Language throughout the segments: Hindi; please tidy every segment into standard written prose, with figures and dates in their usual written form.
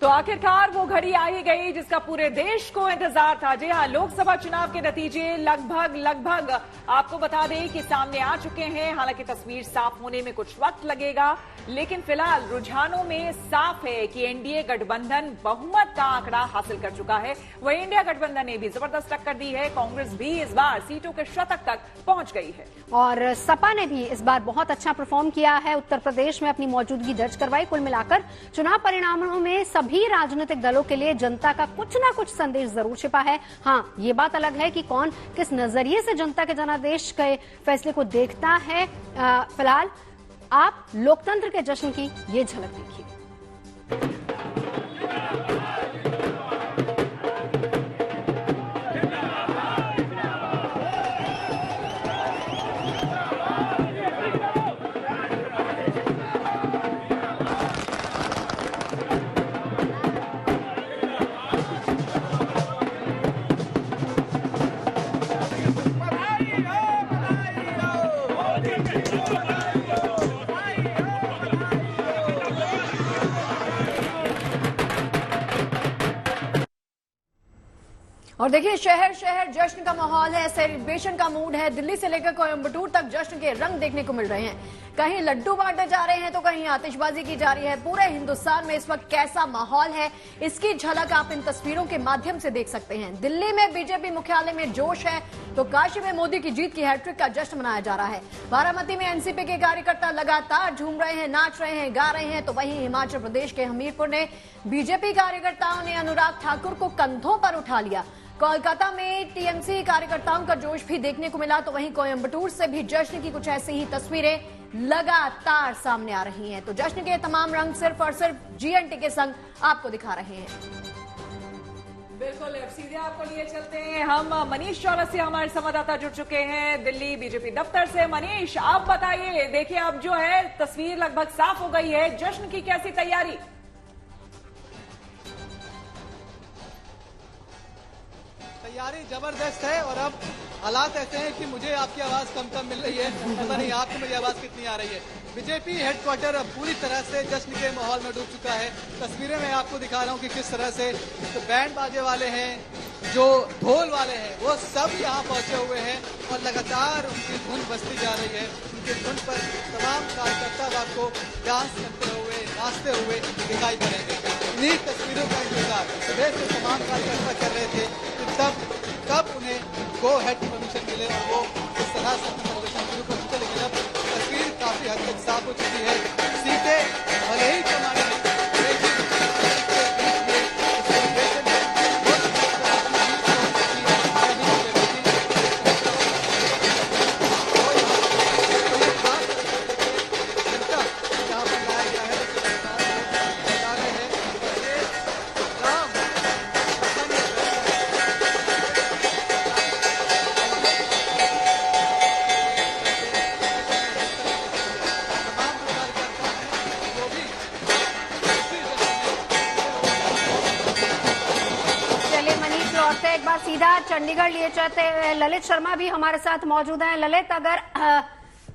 तो आखिरकार वो घड़ी आ ही गई जिसका पूरे देश को इंतजार था। जी हाँ, लोकसभा चुनाव के नतीजे लगभग आपको बता दें कि सामने आ चुके हैं। हालांकि तस्वीर साफ होने में कुछ वक्त लगेगा, लेकिन फिलहाल रुझानों में साफ है कि एनडीए गठबंधन बहुमत का आंकड़ा हासिल कर चुका है। वहीं इंडिया गठबंधन ने भी जबरदस्त टक्कर दी है। कांग्रेस भी इस बार सीटों के शतक तक पहुंच गई है और सपा ने भी इस बार बहुत अच्छा परफॉर्म किया है। उत्तर प्रदेश में अपनी मौजूदगी दर्ज करवाई। कुल मिलाकर चुनाव परिणामों में सभी राजनीतिक दलों के लिए जनता का कुछ ना कुछ संदेश जरूर छिपा है। हाँ, ये बात अलग है कि कौन किस नजरिए से जनता के जनादेश के फैसले को देखता है। फिलहाल आप लोकतंत्र के जश्न की ये झलक देखिए। और देखिए, शहर शहर जश्न का माहौल है, सेलिब्रेशन का मूड है। दिल्ली से लेकर कोयम्बटूर तक जश्न के रंग देखने को मिल रहे हैं। कहीं लड्डू बांटे जा रहे हैं तो कहीं आतिशबाजी की जा रही है। पूरे हिंदुस्तान में इस वक्त कैसा माहौल है, इसकी झलक आप इन तस्वीरों के माध्यम से देख सकते हैं। दिल्ली में बीजेपी मुख्यालय में जोश है तो काशी में मोदी की जीत की हैट्रिक का जश्न मनाया जा रहा है। बारामती में एनसीपी के कार्यकर्ता लगातार झूम रहे हैं, नाच रहे हैं, गा रहे हैं। तो वहीं हिमाचल प्रदेश के हमीरपुर ने बीजेपी कार्यकर्ताओं ने अनुराग ठाकुर को कंधों पर उठा लिया। कोलकाता में टीएमसी कार्यकर्ताओं का जोश भी देखने को मिला। तो वहीं कोयम्बटूर से भी जश्न की कुछ ऐसी ही तस्वीरें लगातार सामने आ रही हैं। तो जश्न के तमाम रंग सिर्फ और सिर्फ जीएनटी के संग आपको दिखा रहे हैं। बिल्कुल, सीधे आपको लिए चलते हैं हम। मनीष चौरसिया हमारे संवाददाता जुड़ चुके हैं दिल्ली बीजेपी दफ्तर से। मनीष, आप बताइए, देखिए अब जो है तस्वीर लगभग साफ हो गई है। जश्न की कैसी तैयारी? तैयारी जबरदस्त है और अब हालात ऐसे हैं कि मुझे आपकी आवाज कम मिल रही है। पता नहीं आपको मेरी आवाज कितनी आ रही है। बीजेपी हेडक्वार्टर अब पूरी तरह से जश्न के माहौल में डूब चुका है। तस्वीरें मैं आपको दिखा रहा हूं कि किस तरह से तो बैंड बाजे वाले हैं, जो ढोल वाले हैं, वो सब यहाँ पहुंचे हुए हैं और लगातार उनकी धुन बजती जा रही है। उनकी धुन पर तमाम कार्यकर्ता आपको डांस करते हुए, नाचते हुए दिखाई पड़ेंगे। इन्हीं तस्वीरों का इंतजार सुबह से तमाम कार्यकर्ता कर रहे थे कि तब कब उन्हें गो हेड परमिशन मिले और वो इस तरह से अपना प्रदर्शन शुरू कर चुके। लेकिन अब तस्वीर काफी हद तक साफ हो चुकी है। सीटें भले ही कमाने एक बार सीधा चंडीगढ़ लिए चलते हैं। ललित शर्मा भी हमारे साथ मौजूद हैं। ललित, अगर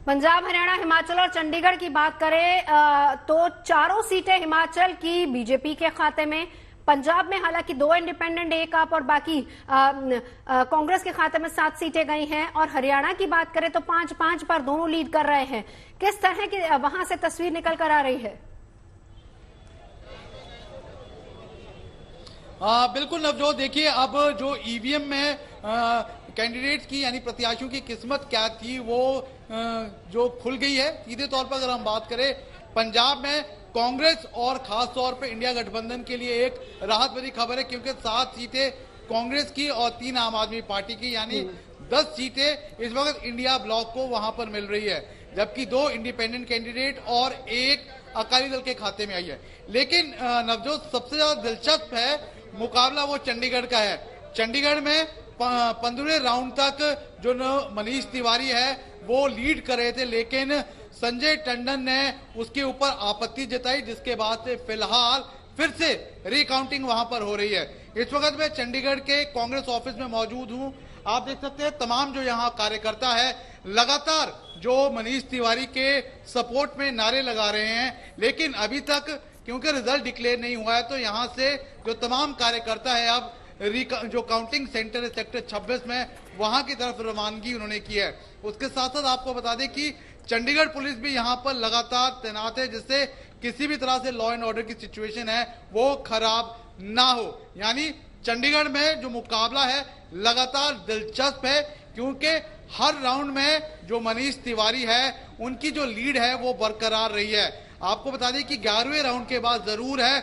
पंजाब, हरियाणा, हिमाचल और चंडीगढ़ की बात करें तो चारों सीटें हिमाचल की बीजेपी के खाते में। पंजाब में हालांकि 2 इंडिपेंडेंट, 1 आप और बाकी कांग्रेस के खाते में 7 सीटें गई हैं। और हरियाणा की बात करें तो 5-5 पर दोनों लीड कर रहे हैं। किस तरह की वहां से तस्वीर निकल कर आ रही है? बिल्कुल नवजोत, देखिए अब जो ईवीएम में कैंडिडेट्स की यानी प्रत्याशियों की किस्मत क्या थी वो जो खुल गई है। सीधे तौर पर अगर हम बात करें पंजाब में कांग्रेस और खास तौर पे इंडिया गठबंधन के लिए एक राहत भरी खबर है, क्योंकि 7 सीटें कांग्रेस की और 3 आम आदमी पार्टी की, यानी 10 सीटें इस वक्त इंडिया ब्लॉक को वहां पर मिल रही है। जबकि 2 इंडिपेंडेंट कैंडिडेट और 1 अकाली दल के खाते में आई है। लेकिन नवजोत, सबसे ज्यादा दिलचस्प है मुकाबला वो चंडीगढ़ का है। चंडीगढ़ में 15वें राउंड तक जो मनीष तिवारी है वो लीड कर रहे थे, लेकिन संजय टंडन ने उसके ऊपर आपत्ति जताई, जिसके बाद से फिलहाल फिर से रिकाउंटिंग वहां पर हो रही है। इस वक्त मैं चंडीगढ़ के कांग्रेस ऑफिस में मौजूद हूं। आप देख सकते हैं तमाम जो यहाँ कार्यकर्ता है लगातार जो मनीष तिवारी के सपोर्ट में नारे लगा रहे हैं, लेकिन अभी तक क्योंकि रिजल्ट डिक्लेयर नहीं हुआ है तो यहां से जो तमाम कार्यकर्ता है अब जो काउंटिंग सेंटर है सेक्टर 26 में वहां की तरफ रवानगी उन्होंने की है। उसके साथ साथ आपको बता दें कि चंडीगढ़ पुलिस भी यहां पर लगातार तैनात है, जिससे किसी भी तरह से लॉ एंड ऑर्डर की सिचुएशन है वो खराब ना हो। यानी चंडीगढ़ में जो मुकाबला है लगातार दिलचस्प है, क्योंकि हर राउंड में जो मनीष तिवारी है उनकी जो लीड है वो बरकरार रही है। आपको बता दें कि 11वें राउंड के बाद जरूर है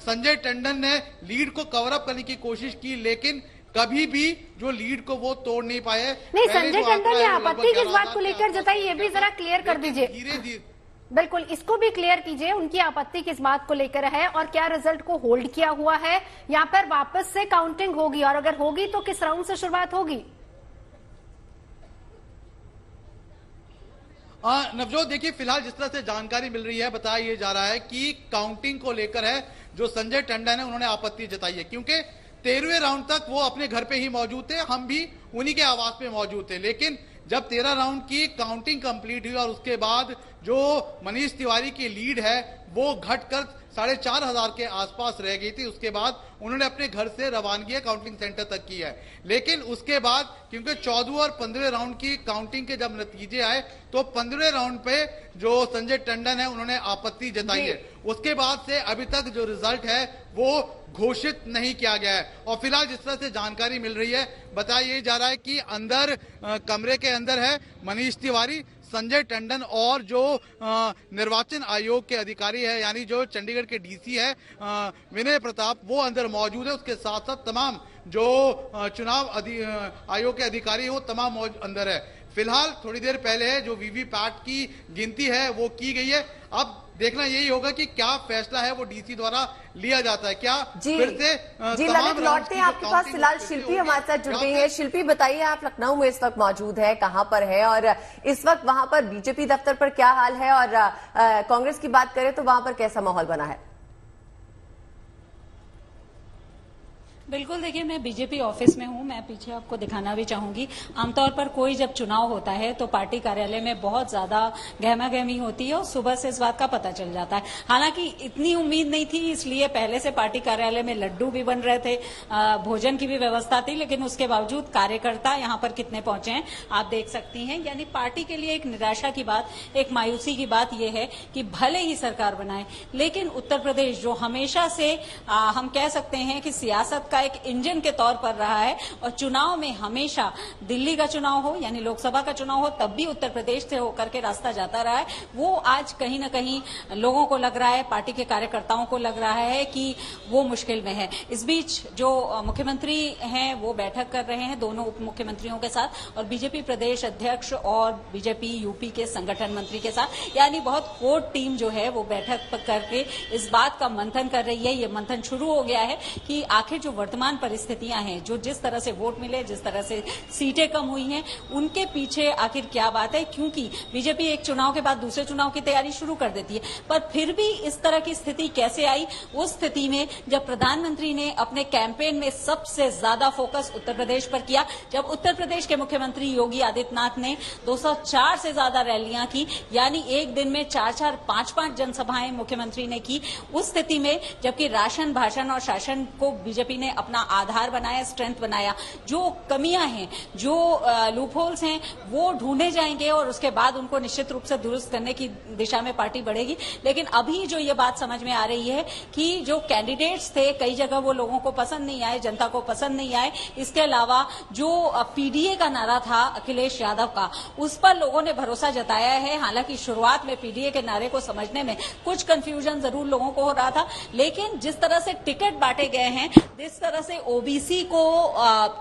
संजय टंडन ने लीड को कवर अप करने की कोशिश की, लेकिन कभी भी जो लीड को वो तोड़ नहीं पाए। नहीं, संजय टंडन ने आपत्ति किस बात को लेकर जताई, ये भी जरा क्लियर कर दीजिए। धीरे धीरे बिल्कुल, इसको भी क्लियर कीजिए, उनकी आपत्ति किस बात को लेकर है और क्या रिजल्ट को होल्ड किया हुआ है, यहाँ पर वापस से काउंटिंग होगी और अगर होगी तो किस राउंड से शुरुआत होगी? नवजोत, देखिए फिलहाल जिस तरह से जानकारी मिल रही है बताया ये जा रहा है कि काउंटिंग को लेकर है जो संजय टंडन है उन्होंने आपत्ति जताई है, क्योंकि 13वें राउंड तक वो अपने घर पे ही मौजूद थे, हम भी उन्हीं के आवास पे मौजूद थे। लेकिन जब 13 राउंड की काउंटिंग कंप्लीट हुई और उसके बाद जो मनीष तिवारी की लीड है वो घटकर 4,500 के आसपास रह गई थी, उसके बाद उन्होंने अपने घर से रवानगी काउंटिंग सेंटर तक की है। लेकिन उसके बाद क्योंकि 14 और 15वें राउंड की काउंटिंग के जब नतीजे आए तो 15वें राउंड पे जो संजय टंडन है उन्होंने आपत्ति जताई है। उसके बाद से अभी तक जो रिजल्ट है वो घोषित नहीं किया गया है। और फिलहाल जिस तरह से जानकारी मिल रही है बताया ये जा रहा है कि अंदर कमरे के अंदर है मनीष तिवारी, संजय टंडन और जो निर्वाचन आयोग के अधिकारी है यानी जो चंडीगढ़ के डीसी है विनय प्रताप, वो अंदर मौजूद है। उसके साथ साथ तमाम जो चुनाव आयोग के अधिकारी हैं वो तमाम अंदर है। फिलहाल थोड़ी देर पहले जो वीवीपैट की गिनती है वो की गई है। अब देखना यही होगा कि क्या फैसला है वो डीसी द्वारा लिया जाता है। क्या फिर से जी ललित लौटते हैं आपके पास। फिलहाल शिल्पी हमारे साथ जुड़ गई है। शिल्पी, बताइए, आप लखनऊ में इस वक्त मौजूद है, कहां पर है और इस वक्त वहां पर बीजेपी दफ्तर पर क्या हाल है और कांग्रेस की बात करें तो वहां पर कैसा माहौल बना है? बिल्कुल, देखिए मैं बीजेपी ऑफिस में हूं, मैं पीछे आपको दिखाना भी चाहूंगी। आमतौर पर कोई जब चुनाव होता है तो पार्टी कार्यालय में बहुत ज्यादा गहमा-गहमी होती है और सुबह से इस बात का पता चल जाता है। हालांकि इतनी उम्मीद नहीं थी, इसलिए पहले से पार्टी कार्यालय में लड्डू भी बन रहे थे, भोजन की भी व्यवस्था थी, लेकिन उसके बावजूद कार्यकर्ता यहाँ पर कितने पहुंचे हैं आप देख सकती हैं। यानी पार्टी के लिए एक निराशा की बात, एक मायूसी की बात यह है कि भले ही सरकार बनाए लेकिन उत्तर प्रदेश जो हमेशा से हम कह सकते हैं कि सियासत एक इंजन के तौर पर रहा है और चुनाव में हमेशा दिल्ली का चुनाव हो यानी लोकसभा का चुनाव हो तब भी उत्तर प्रदेश से होकर के रास्ता जाता रहा है, वो आज कहीं ना कहीं लोगों को लग रहा है, पार्टी के कार्यकर्ताओं को लग रहा है कि वो मुश्किल में है। इस बीच जो मुख्यमंत्री हैं वो बैठक कर रहे हैं दोनों उप मुख्यमंत्रियों के साथ और बीजेपी प्रदेश अध्यक्ष और बीजेपी यूपी के संगठन मंत्री के साथ, यानी बहुत कोर टीम जो है वो बैठक करके इस बात का मंथन कर रही है। ये मंथन शुरू हो गया है कि आखिर जो वर्तमान परिस्थितियां हैं, जो जिस तरह से वोट मिले, जिस तरह से सीटें कम हुई हैं, उनके पीछे आखिर क्या बात है, क्योंकि बीजेपी एक चुनाव के बाद दूसरे चुनाव की तैयारी शुरू कर देती है। पर फिर भी इस तरह की स्थिति कैसे आई? उस स्थिति में जब प्रधानमंत्री ने अपने कैंपेन में सबसे ज्यादा फोकस उत्तर प्रदेश पर किया, जब उत्तर प्रदेश के मुख्यमंत्री योगी आदित्यनाथ ने 204 से ज्यादा रैलियां की, यानी एक दिन में 4-4, 5-5 जनसभाएं मुख्यमंत्री ने की, उस स्थिति में जबकि राशन, भाषण और शासन को बीजेपी ने अपना आधार बनाया, स्ट्रेंथ बनाया, जो कमियां हैं, जो लूपहोल्स हैं वो ढूंढे जाएंगे और उसके बाद उनको निश्चित रूप से दुरुस्त करने की दिशा में पार्टी बढ़ेगी। लेकिन अभी जो ये बात समझ में आ रही है कि जो कैंडिडेट्स थे कई जगह वो लोगों को पसंद नहीं आए, जनता को पसंद नहीं आए। इसके अलावा जो पीडीए का नारा था अखिलेश यादव का, उस पर लोगों ने भरोसा जताया है। हालांकि शुरुआत में पीडीए के नारे को समझने में कुछ कंफ्यूजन जरूर लोगों को हो रहा था, लेकिन जिस तरह से टिकट बांटे गए हैं, जिस तरह से ओबीसी को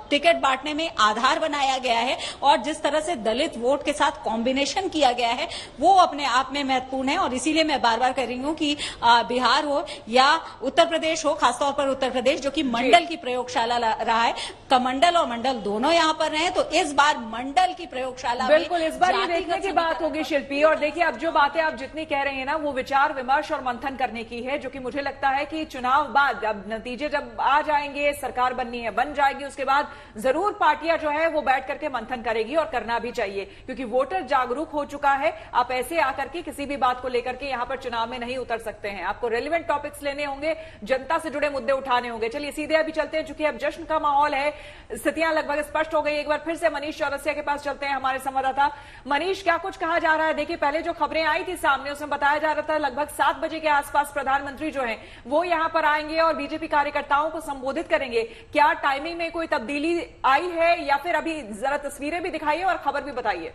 टिकट बांटने में आधार बनाया गया है और जिस तरह से दलित वोट के साथ कॉम्बिनेशन किया गया है, वो अपने आप में महत्वपूर्ण है। और इसीलिए मैं बार बार कह रही हूं कि बिहार हो या उत्तर प्रदेश हो, खासतौर पर उत्तर प्रदेश जो कि मंडल की प्रयोगशाला रहा है, कमंडल और मंडल दोनों यहां पर रहे, तो इस बार मंडल की प्रयोगशाला बिल्कुल इस बार ये देखने की बात होगी शिल्पी। और देखिए अब जो बातें आप जितनी कह रहे हैं ना, वो विचार विमर्श और मंथन करने की है, जो कि मुझे लगता है कि चुनाव बाद अब नतीजे जब आ जाएंगे जाएंगे, सरकार बननी है बन जाएगी, उसके बाद जरूर पार्टियां जो है वो बैठ करके मंथन करेगी और करना भी चाहिए, क्योंकि वोटर जागरूक हो चुका है। आप ऐसे आकर के किसी भी बात को लेकर के यहां पर चुनाव में नहीं उतर सकते हैं। आपको रेलिवेंट टॉपिक्स लेने होंगे, जनता से जुड़े मुद्दे उठाने होंगे। चलिए सीधे अभी चलते हैं, चूंकि अब जश्न का माहौल है, स्थितियां लगभग स्पष्ट हो गई। एक बार फिर से मनीष चौरसिया के पास चलते हैं, हमारे संवाददाता। मनीष, क्या कुछ कहा जा रहा है? देखिए, पहले जो खबरें आई थी सामने, उसमें बताया जा रहा था लगभग 7 बजे के आसपास प्रधानमंत्री जो है वो यहां पर आएंगे और बीजेपी कार्यकर्ताओं को संबोधित करेंगे। क्या टाइमिंग में कोई तब्दीली आई है या फिर अभी जरा तस्वीरें भी दिखाइए और खबर भी बताइए।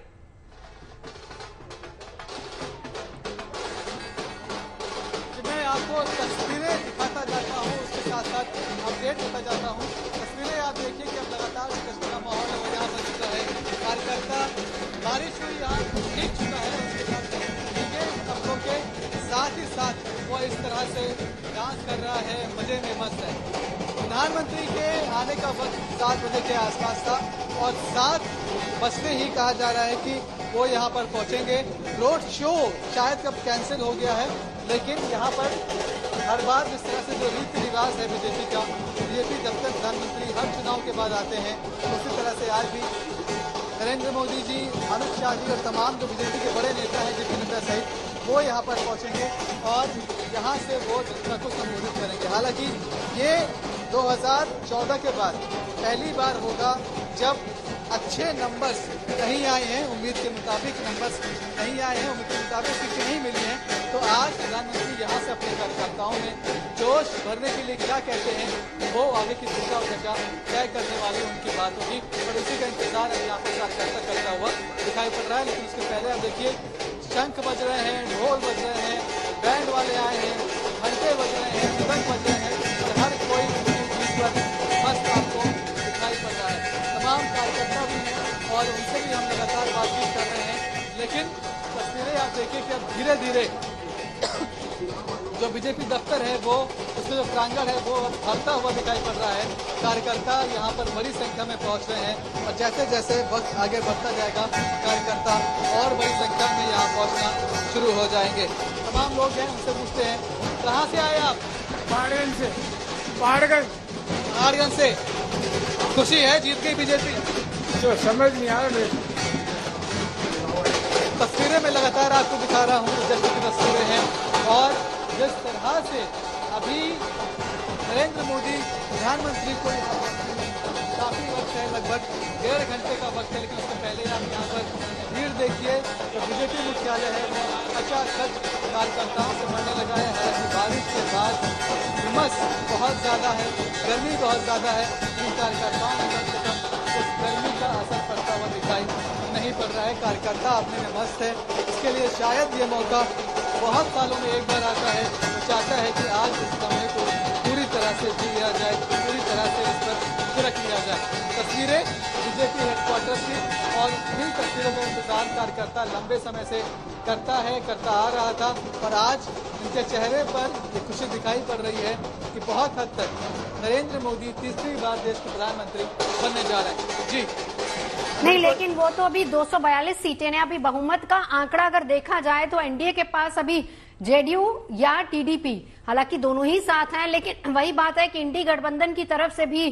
मैं आपको तस्वीरें दिखाता जाता हूं, उसके साथ साथ अपडेट देता जाता हूं। तस्वीरें आप देखिए कि अब लगातार जश्न का माहौल है वो यहाँ पर चुका है। कार्यकर्ता, बारिश हुई यहाँ ठीक चुका है, उसके साथ भीगे कपड़ों के साथ ही साथ वो इस तरह से डांस कर रहा है, मजे में मस्त है। प्रधानमंत्री के आने का वक्त 7 बजे के आसपास था और 7 बजते ही कहा जा रहा है कि वो यहाँ पर पहुंचेंगे। रोड शो शायद कब कैंसिल हो गया है, लेकिन यहाँ पर हर बार जिस तरह से जो रीति रिवाज है बीजेपी का, बीजेपी जब तक प्रधानमंत्री हर चुनाव के बाद आते हैं, उसी तरह से आज भी नरेंद्र मोदी जी, अमित शाह जी और तमाम जो बीजेपी के बड़े नेता हैं, जेपी नड्डा सहित, वो यहाँ पर पहुँचेंगे और यहाँ से वो जनता को संबोधित करेंगे। हालांकि ये 2014 के बाद पहली बार होगा जब अच्छे नंबर्स नहीं आए हैं, उम्मीद के मुताबिक नंबर्स नहीं आए हैं, उम्मीद के मुताबिक सीटें नहीं मिली हैं। तो आज प्रधानमंत्री यहाँ से अपने कार्यकर्ताओं में जोश भरने के लिए क्या कहते हैं, वो आगे की दिशा और दशा तय करने वाली उनकी बात होगी और उसी का इंतजार अब यहाँ पर कार्यकर्ता करता हुआ दिखाई पड़ रहा है। लेकिन उसके पहले आप देखिए, शंख बज रहे हैं, ढोल बज रहे हैं, बैंड वाले आए हैं, घंटे बज रहे हैं, मृदंग बज रहे हैं और हर कोई मस्त आपको दिखाई पड़ रहा है। तमाम कार्यकर्ता भी हैं और उनसे भी हम लगातार बातचीत कर रहे हैं। लेकिन तस्वीरें आप देखिए कि अब धीरे धीरे जो बीजेपी दफ्तर है वो, उसमें जो प्रांगण है वो भरता हुआ दिखाई पड़ रहा है। कार्यकर्ता यहाँ पर बड़ी संख्या में पहुँच रहे हैं और जैसे जैसे वक्त आगे बढ़ता जाएगा, कार्यकर्ता और बड़ी संख्या में यहाँ पहुँचना शुरू हो जाएंगे। तमाम लोग हैं, उनसे पूछते हैं, कहाँ से आए आप? पहाड़गंज से। पहाड़गंज से। खुशी है जीत गई बीजेपी? जो समझ नहीं आ रहा मेरे। तस्वीरें मैं लगातार आपको दिखा रहा हूँ, जश्न की तस्वीरें हैं और जिस तरह से अभी नरेंद्र मोदी प्रधानमंत्री को काफी वक्त है, लगभग 1.5 घंटे का वक्त है, लेकिन उससे पहले आप यहाँ पर भीड़ देखिए। जो बीजेपी मुख्यालय है वो खचाखच कार्यकर्ताओं से भरने लगा है। हालांकि बारिश के बाद उमस बहुत ज्यादा है, गर्मी बहुत ज्यादा है, इन कार्यकर्ताओं में कम से कम उस गर्मी का असर पड़ता हुआ दिखाई नहीं पड़ रहा है। कार्यकर्ता अपने में मस्त है, इसके लिए शायद ये मौका बहुत सालों में एक बार आता है। वो चाहता है कि आज इस समय को पूरी तरह से जी लिया जाए, पूरी तरह से इस पर छिड़क लिया जाए। तस्वीरें बीजेपी हेडक्वार्टर की और इन तस्वीरों का इंतजार कार्यकर्ता लंबे समय से करता आ रहा था और आज इनके चेहरे पर ये खुशी दिखाई पड़ रही है कि बहुत हद तक नरेंद्र मोदी तीसरी बार देश के प्रधानमंत्री बनने जा रहे हैं। जी नहीं, लेकिन वो तो अभी 242 सीटें हैं। अभी बहुमत का आंकड़ा अगर देखा जाए तो एनडीए के पास अभी जेडीयू या टीडीपी, हालांकि दोनों ही साथ हैं, लेकिन वही बात है कि इंडी गठबंधन की तरफ से भी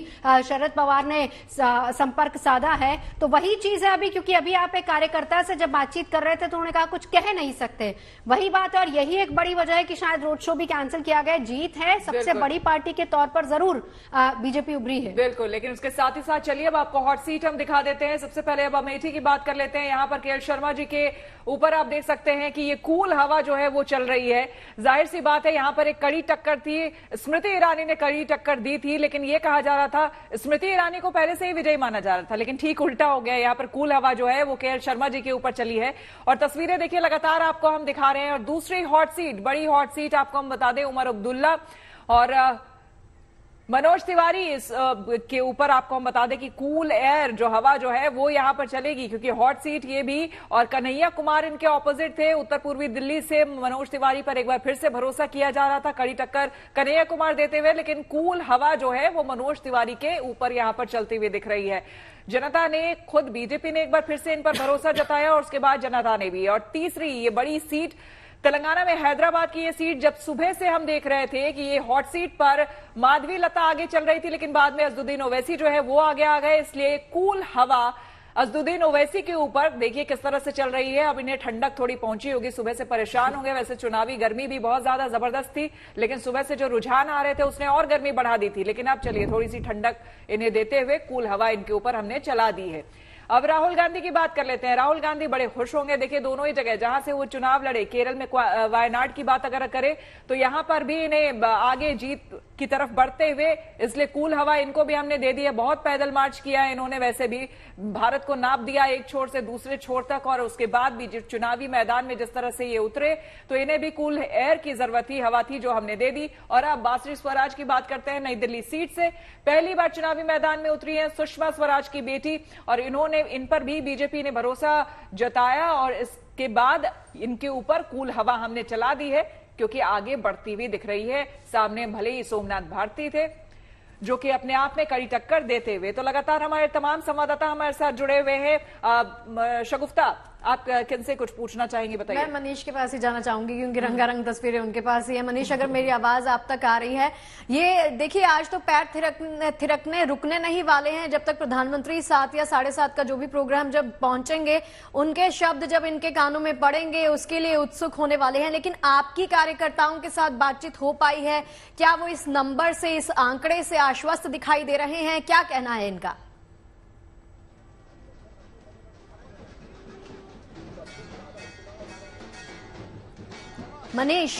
शरद पवार ने संपर्क साधा है। तो वही चीज है अभी, क्योंकि अभी आप एक कार्यकर्ता से जब बातचीत कर रहे थे तो उन्होंने कहा कुछ कह नहीं सकते, वही बात है। और यही एक बड़ी वजह है कि शायद रोड शो भी कैंसिल किया गया। जीत है, सबसे बड़ी पार्टी के तौर पर जरूर बीजेपी उभरी है, बिल्कुल। लेकिन उसके साथ ही साथ चलिए अब आपको हॉट सीट हम दिखा देते हैं। सबसे पहले अब अमेठी की बात कर लेते हैं। यहाँ पर केएल शर्मा जी के ऊपर आप देख सकते हैं कि ये कूल हवा जो है वो चल रही है। जाहिर सी बात है, यहाँ पर एक कड़ी टक्कर थी, स्मृति ईरानी ने कड़ी टक्कर दी थी, लेकिन ये कहा जा रहा था स्मृति ईरानी को पहले से ही विजयी माना जा रहा था, लेकिन ठीक उल्टा हो गया। यहाँ पर कूल हवा जो है वो केएल शर्मा जी के ऊपर चली है और तस्वीरें देखिए लगातार आपको हम दिखा रहे हैं। और दूसरी हॉट सीट, बड़ी हॉट सीट आपको हम बता दें, उमर अब्दुल्ला और मनोज तिवारी के ऊपर आपको हम बता दें कि कूल एयर जो हवा जो है वो यहां पर चलेगी, क्योंकि हॉट सीट ये भी। और कन्हैया कुमार इनके ऑपोजिट थे, उत्तर पूर्वी दिल्ली से मनोज तिवारी पर एक बार फिर से भरोसा किया जा रहा था, कड़ी टक्कर कन्हैया कुमार देते हुए, लेकिन कूल हवा जो है वो मनोज तिवारी के ऊपर यहां पर चलती हुई दिख रही है। जनता ने, खुद बीजेपी ने एक बार फिर से इन पर भरोसा जताया और उसके बाद जनता ने भी। और तीसरी ये बड़ी सीट तेलंगाना में हैदराबाद की ये सीट जब सुबह से हम देख रहे थे कि ये हॉट सीट पर माधवी लता आगे चल रही थी, लेकिन बाद में अजदुद्दीन ओवैसी जो है वो आगे आ गए, इसलिए कूल हवा अजदुद्दीन ओवैसी के ऊपर देखिए किस तरह से चल रही है। अब इन्हें ठंडक थोड़ी पहुंची होगी, सुबह से परेशान होंगे। वैसे चुनावी गर्मी भी बहुत ज्यादा जबरदस्त थी, लेकिन सुबह से जो रुझान आ रहे थे उसने और गर्मी बढ़ा दी थी। लेकिन अब चलिए थोड़ी सी ठंडक इन्हें देते हुए कूल हवा इनके ऊपर हमने चला दी है। अब राहुल गांधी की बात कर लेते हैं। राहुल गांधी बड़े खुश होंगे, देखिए दोनों ही जगह जहां से वो चुनाव लड़े, केरल में वायनाड की बात अगर करें तो यहां पर भी इन्हें आगे जीत की तरफ बढ़ते हुए, इसलिए कूल हवा इनको भी हमने दे दी है। बहुत पैदल मार्च किया है इन्होंने, वैसे भी भारत को नाप दिया एक छोर से दूसरे छोर तक, और उसके बाद भी चुनावी मैदान में जिस तरह से ये उतरे तो इन्हें भी कूल एयर की जरूरत थी, हवा थी जो हमने दे दी। और अब बासरी स्वराज की बात करते हैं। नई दिल्ली सीट से पहली बार चुनावी मैदान में उतरी है सुषमा स्वराज की बेटी, और इन्होंने इन पर भी बीजेपी ने भरोसा जताया और इसके बाद इनके ऊपर कूल हवा हमने चला दी है, क्योंकि आगे बढ़ती हुई दिख रही है। सामने भले ही सोमनाथ भारती थे जो कि अपने आप में कड़ी टक्कर देते हुए, तो लगातार हमारे तमाम संवाददाता हमारे साथ जुड़े हुए हैं। शगुफ्ता, आप किनसे कुछ पूछना चाहेंगे, बताइए। मैं मनीष के पास ही जाना चाहूंगी क्योंकि रंगारंग तस्वीरें उनके पास ही है। मनीष, अगर मेरी आवाज आप तक आ रही है, ये देखिए आज तो पैर थिरकने रुकने नहीं वाले हैं जब तक प्रधानमंत्री 7 या 7:30 का जो भी प्रोग्राम जब पहुंचेंगे, उनके शब्द जब इनके कानों में पड़ेंगे उसके लिए उत्सुक होने वाले हैं। लेकिन आपकी कार्यकर्ताओं के साथ बातचीत हो पाई है क्या? वो इस नंबर से, इस आंकड़े से आश्वस्त दिखाई दे रहे हैं? क्या कहना है इनका? मनीष,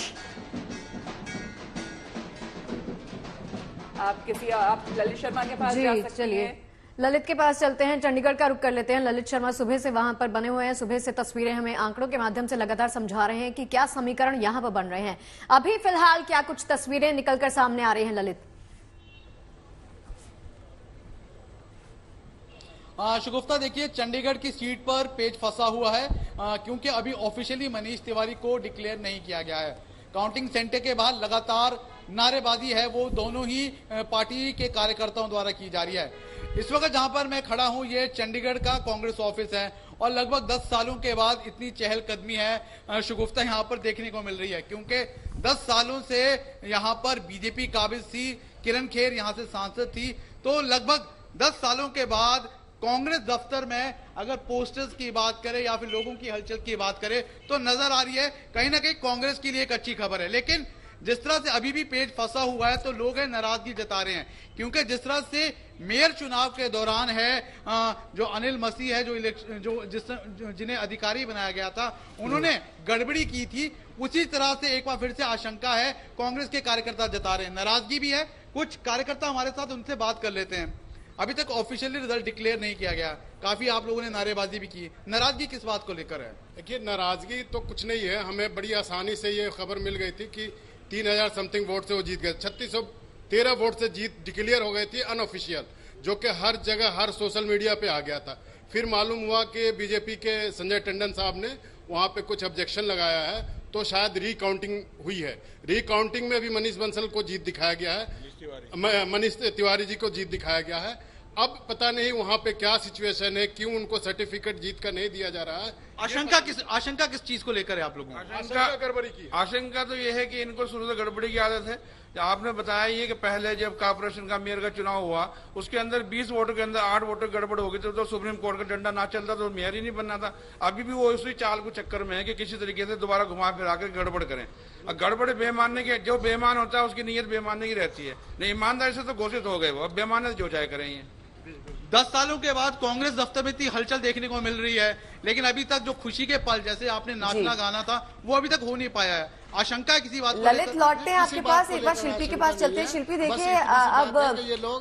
आप ललित शर्मा के पास जा सकते चलिए हैं। ललित के पास चलते हैं, चंडीगढ़ का रुख कर लेते हैं। ललित शर्मा सुबह से वहां पर बने हुए हैं, सुबह से तस्वीरें हमें आंकड़ों के माध्यम से लगातार समझा रहे हैं कि क्या समीकरण यहां पर बन रहे हैं। अभी फिलहाल क्या कुछ तस्वीरें निकलकर सामने आ रही हैं ललित? शगुफ्ता, देखिए चंडीगढ़ की सीट पर पेच फंसा हुआ है, क्योंकि अभी ऑफिशियली मनीष तिवारी को डिक्लेयर नहीं किया गया है। काउंटिंग सेंटर के बाहर लगातार नारेबाजी है, वो दोनों ही पार्टी के कार्यकर्ताओं द्वारा की जा रही है। इस वक्त जहां पर मैं खड़ा हूं, ये चंडीगढ़ का कांग्रेस ऑफिस है, और लगभग 10 सालों के बाद इतनी चहलकदमी है शगुफ्ता यहां पर देखने को मिल रही है, क्योंकि 10 सालों से यहां पर बीजेपी काबिज थी, किरण खेर यहां से सांसद थी, तो लगभग 10 सालों के बाद कांग्रेस दफ्तर में अगर पोस्टर्स की बात करें या फिर लोगों की हलचल की बात करें तो नजर आ रही है कहीं ना कहीं कांग्रेस के लिए एक अच्छी खबर है। लेकिन जिस तरह से अभी भी पेज फंसा हुआ है तो लोग नाराजगी जता रहे हैं, क्योंकि जिस तरह से मेयर चुनाव के दौरान है जो अनिल मसीह है, जिन्हें अधिकारी बनाया गया था, उन्होंने गड़बड़ी की थी, उसी तरह से एक बार फिर से आशंका है कांग्रेस के कार्यकर्ता जता रहे हैं। नाराजगी भी है, कुछ कार्यकर्ता हमारे साथ, उनसे बात कर लेते हैं। अभी तक ऑफिशियली रिजल्ट डिक्लेयर नहीं किया गया, काफी आप लोगों ने नारेबाजी भी की, नाराजगी किस बात को लेकर है? देखिए, नाराजगी तो कुछ नहीं है, हमें बड़ी आसानी से ये खबर मिल गई थी कि 3000 समथिंग वोट से वो जीत गए। 3613 वोट से जीत डिक्लेयर हो गई थी अनऑफिशियल, जो कि हर जगह हर सोशल मीडिया पे आ गया था। फिर मालूम हुआ कि बीजेपी के संजय टंडन साहब ने वहां पे कुछ ऑब्जेक्शन लगाया है, तो शायद रिकाउंटिंग हुई है। रिकाउंटिंग में भी मनीष बंसल को जीत दिखाया गया है, मनीष तिवारी जी को जीत दिखाया गया है। अब पता नहीं वहां पे क्या सिचुएशन है, क्यों उनको सर्टिफिकेट जीत का नहीं दिया जा रहा है। आशंका किस चीज को लेकर है आप लोगों को? आशंका गड़बड़ी की। आशंका तो ये है कि इनको शुरू से गड़बड़ी की आदत है। आपने बताया ये कि पहले जब कॉर्पोरेशन का मेयर का चुनाव हुआ, उसके अंदर 20 वोटों के अंदर 8 वोटर गड़बड़ हो गई, तो सुप्रीम कोर्ट का डंडा ना चलता तो मेयर ही नहीं बनना था। अभी भी वो उसी चाल को चक्कर में है कि किसी तरीके से दोबारा घुमा फिरा कर गड़बड़ करें। और गड़बड़ बेमानने की, जो बेमान होता है उसकी नीयत बेमानने की रहती है, नहीं ईमानदारी से तो घोषित हो गए वो, अब बेमाने जो चाहे करेंगे। 10 सालों के बाद कांग्रेस दफ्तर में इतनी हलचल देखने को मिल रही है, लेकिन अभी तक जो खुशी के पल, जैसे आपने नाचना गाना था, वो अभी तक हो नहीं पाया है। आशंका है किसी बात को? ललित, लौटते हैं आपके पास, एक बार शिल्पी के पास चलते हैं। शिल्पी, देखिए अब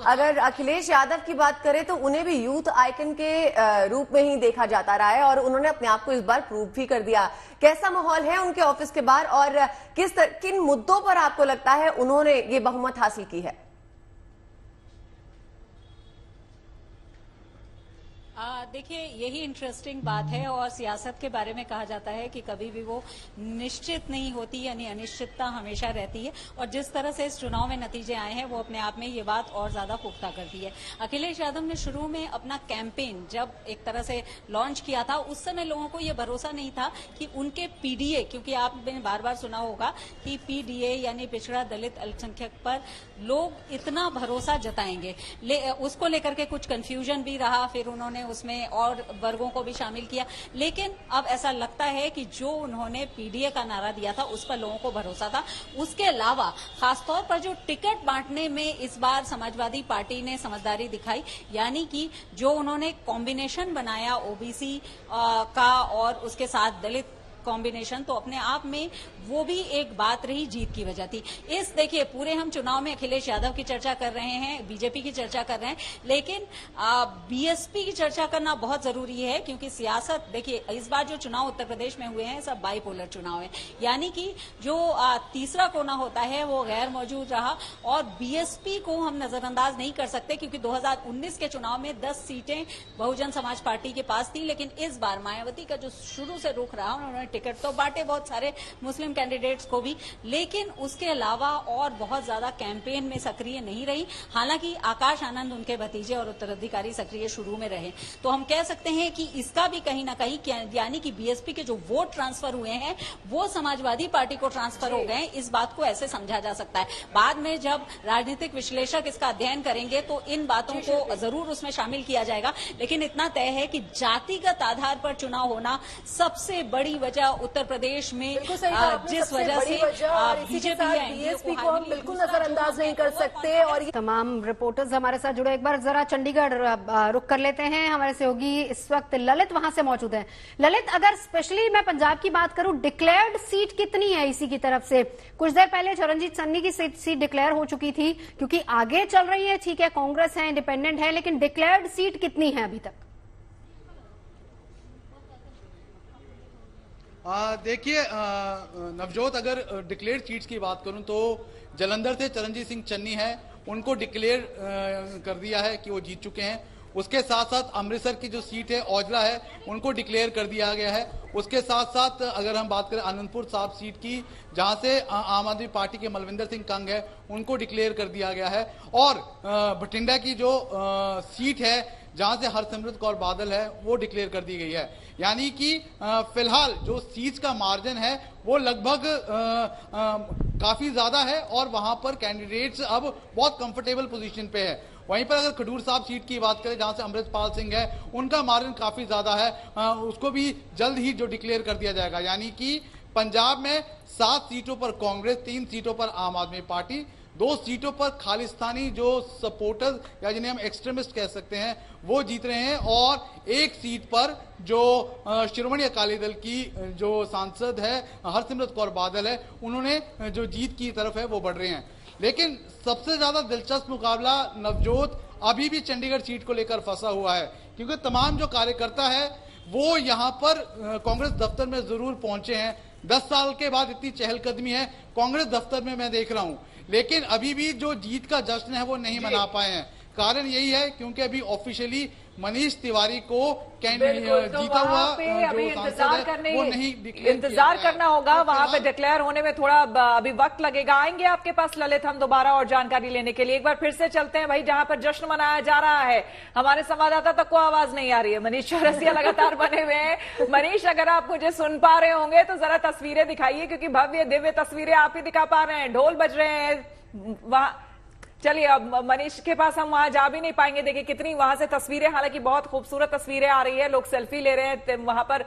अगर अखिलेश यादव की बात करें तो उन्हें भी यूथ आइकन के रूप में ही देखा जाता रहा है, और उन्होंने अपने आप को इस बार प्रूव भी कर दिया। कैसा माहौल है उनके ऑफिस के बाहर, और किन मुद्दों पर आपको लगता है उन्होंने ये बहुमत हासिल की है? देखिए, यही इंटरेस्टिंग बात है और सियासत के बारे में कहा जाता है कि कभी भी वो निश्चित नहीं होती, यानी अनिश्चितता हमेशा रहती है। और जिस तरह से इस चुनाव में नतीजे आए हैं वो अपने आप में ये बात और ज्यादा पुख्ता करती है। अखिलेश यादव ने शुरू में अपना कैंपेन जब एक तरह से लॉन्च किया था, उस समय लोगों को ये भरोसा नहीं था कि उनके पीडीए, क्योंकि आपने बार बार सुना होगा कि पीडीए यानी पिछड़ा दलित अल्पसंख्यक पर लोग इतना भरोसा जताएंगे, उसको लेकर के कुछ कंफ्यूजन भी रहा। फिर उन्होंने उसमें और वर्गों को भी शामिल किया, लेकिन अब ऐसा लगता है कि जो उन्होंने पीडीए का नारा दिया था उस पर लोगों को भरोसा था। उसके अलावा खासतौर पर जो टिकट बांटने में इस बार समाजवादी पार्टी ने समझदारी दिखाई, यानी कि जो उन्होंने कॉम्बिनेशन बनाया ओबीसी का और उसके साथ दलित कॉम्बिनेशन, तो अपने आप में वो भी एक बात रही, जीत की वजह थी। इस देखिए पूरे हम चुनाव में अखिलेश यादव की चर्चा कर रहे हैं, बीजेपी की चर्चा कर रहे हैं, लेकिन बीएसपी की चर्चा करना बहुत जरूरी है, क्योंकि सियासत देखिए इस बार जो चुनाव उत्तर प्रदेश में हुए हैं सब बाइपोलर चुनाव है, यानी कि जो तीसरा कोना होता है वो गैर मौजूद रहा। और बीएसपी को हम नजरअंदाज नहीं कर सकते, क्योंकि 2019 के चुनाव में 10 सीटें बहुजन समाज पार्टी के पास थी, लेकिन इस बार मायावती का जो शुरू से रुख रहा, उन्होंने टिकट तो बांटे बहुत सारे मुस्लिम कैंडिडेट्स को भी, लेकिन उसके अलावा और बहुत ज्यादा कैंपेन में सक्रिय नहीं रही। हालांकि आकाश आनंद उनके भतीजे और उत्तराधिकारी सक्रिय शुरू में रहे, तो हम कह सकते हैं कि इसका भी कहीं ना कहीं, यानी कि बीएसपी के जो वोट ट्रांसफर हुए हैं वो समाजवादी पार्टी को ट्रांसफर हो गए, इस बात को ऐसे समझा जा सकता है। बाद में जब राजनीतिक विश्लेषक इसका अध्ययन करेंगे तो इन बातों को जरूर उसमें शामिल किया जाएगा, लेकिन इतना तय है कि जातिगत आधार पर चुनाव होना सबसे बड़ी वजह उत्तर प्रदेश में, जिस वजह से बीएसपी को हम बिल्कुल नजरअंदाज नहीं कर सकते। और तमाम रिपोर्टर्स हमारे साथ जुड़े, एक बार जरा चंडीगढ़ रुक कर लेते हैं। हमारे सहयोगी इस वक्त ललित वहां से मौजूद हैं। ललित, अगर स्पेशली मैं पंजाब की बात करूं, डिक्लेयर्ड सीट कितनी है इसी की तरफ से? कुछ देर पहले चरणजीत सन्नी की सीट डिक्लेयर हो चुकी थी, क्योंकि आगे चल रही है, ठीक है कांग्रेस है, इंडिपेंडेंट है, लेकिन डिक्लेयर्ड सीट कितनी है अभी तक? देखिए नवजोत, अगर डिक्लेयर सीट्स की बात करूं तो जलंधर से चरणजीत सिंह चन्नी है, उनको डिक्लेयर कर दिया है कि वो जीत चुके हैं। उसके साथ साथ अमृतसर की जो सीट है औजला है, उनको डिक्लेयर कर दिया गया है। उसके साथ साथ अगर हम बात करें आनंदपुर साहब सीट की, जहां से आम आदमी पार्टी के मलविंदर सिंह कंग है, उनको डिक्लेयर कर दिया गया है। और बठिंडा की जो सीट है जहां से हरसिमरत कौर बादल है, वो डिक्लेयर कर दी गई है। यानी कि फिलहाल जो सीट्स का मार्जिन है वो लगभग काफी ज्यादा है और वहां पर कैंडिडेट्स अब बहुत कंफर्टेबल पोजीशन पे है। वहीं पर अगर खडूर साहब सीट की बात करें जहां से अमृतपाल सिंह है, उनका मार्जिन काफी ज्यादा है, उसको भी जल्द ही जो डिक्लेयर कर दिया जाएगा। यानी कि पंजाब में 7 सीटों पर कांग्रेस, 3 सीटों पर आम आदमी पार्टी, 2 सीटों पर खालिस्तानी जो सपोर्टर्स या जिन्हें हम एक्सट्रीमिस्ट कह सकते हैं वो जीत रहे हैं, और 1 सीट पर जो शिरोमणि अकाली दल की जो सांसद है हरसिमरत कौर बादल है, उन्होंने जो जीत की तरफ है वो बढ़ रहे हैं। लेकिन सबसे ज्यादा दिलचस्प मुकाबला नवजोत अभी भी चंडीगढ़ सीट को लेकर फंसा हुआ है, क्योंकि तमाम जो कार्यकर्ता है वो यहाँ पर कांग्रेस दफ्तर में जरूर पहुंचे हैं। 10 साल के बाद इतनी चहलकदमी है कांग्रेस दफ्तर में, मैं देख रहा हूं, लेकिन अभी भी जो जीत का जश्न है वो नहीं मना पाए हैं। कारण यही है क्योंकि अभी ऑफिशियली मनीष तिवारी को जीता हुआ अभी इंतजार नहीं करना होगा, वहां पे डिक्लेयर होने में थोड़ा अभी वक्त लगेगा। आएंगे आपके पास ललित हम दोबारा और जानकारी लेने के लिए। एक बार फिर से चलते हैं भाई जहां पर जश्न मनाया जा रहा है, हमारे संवाददाता तक को आवाज नहीं आ रही है। मनीष चौरसिया लगातार बने हुए हैं। मनीष, अगर आप मुझे सुन पा रहे होंगे तो जरा तस्वीरें दिखाइए, क्योंकि भव्य दिव्य तस्वीरें आप ही दिखा पा रहे हैं, ढोल बज रहे हैं वहां। चलिए, अब मनीष के पास हम वहां जा भी नहीं पाएंगे। देखिए कितनी वहां से तस्वीरें, हालांकि बहुत खूबसूरत तस्वीरें आ रही है, लोग सेल्फी ले रहे हैं, वहां पर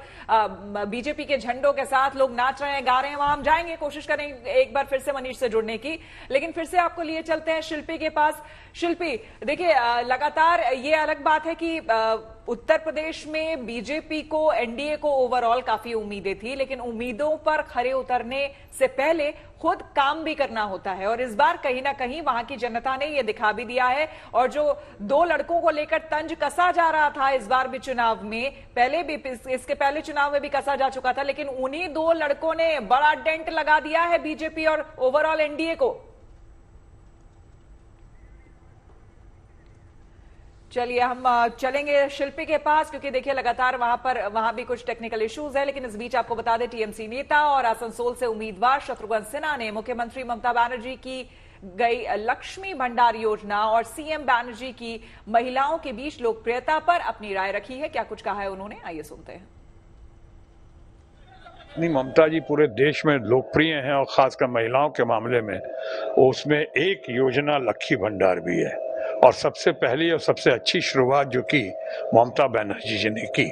बीजेपी के झंडों के साथ लोग नाच रहे हैं, गा रहे हैं। वहां हम जाएंगे, कोशिश करेंगे एक बार फिर से मनीष से जुड़ने की, लेकिन फिर से आपको लिए चलते हैं शिल्पी के पास। शिल्पी, देखिए लगातार ये अलग बात है कि उत्तर प्रदेश में बीजेपी को, एनडीए को ओवरऑल काफी उम्मीदें थी, लेकिन उम्मीदों पर खरे उतरने से पहले खुद काम भी करना होता है, और इस बार कहीं ना कहीं वहां की जनता ने यह दिखा भी दिया है। और जो 2 लड़कों को लेकर तंज कसा जा रहा था इस बार भी चुनाव में, पहले भी इसके पहले चुनाव में भी कसा जा चुका था, लेकिन उन्हीं 2 लड़कों ने बड़ा डेंट लगा दिया है बीजेपी और ओवरऑल एनडीए को। चलिए हम चलेंगे शिल्पी के पास, क्योंकि देखिए लगातार वहां भी कुछ टेक्निकल इश्यूज है। लेकिन इस बीच आपको बता दें, टीएमसी नेता और आसनसोल से उम्मीदवार शत्रुघ्न सिन्हा ने मुख्यमंत्री ममता बनर्जी की गई लक्ष्मी भंडार योजना और सीएम बनर्जी की महिलाओं के बीच लोकप्रियता पर अपनी राय रखी है। क्या कुछ कहा है उन्होंने, आइए सुनते हैं। नहीं, ममता जी पूरे देश में लोकप्रिय हैं और खासकर महिलाओं के मामले में उसमें एक योजना लक्ष्मी भंडार भी है और सबसे पहली और सबसे अच्छी शुरुआत जो की ममता बनर्जी जी ने की।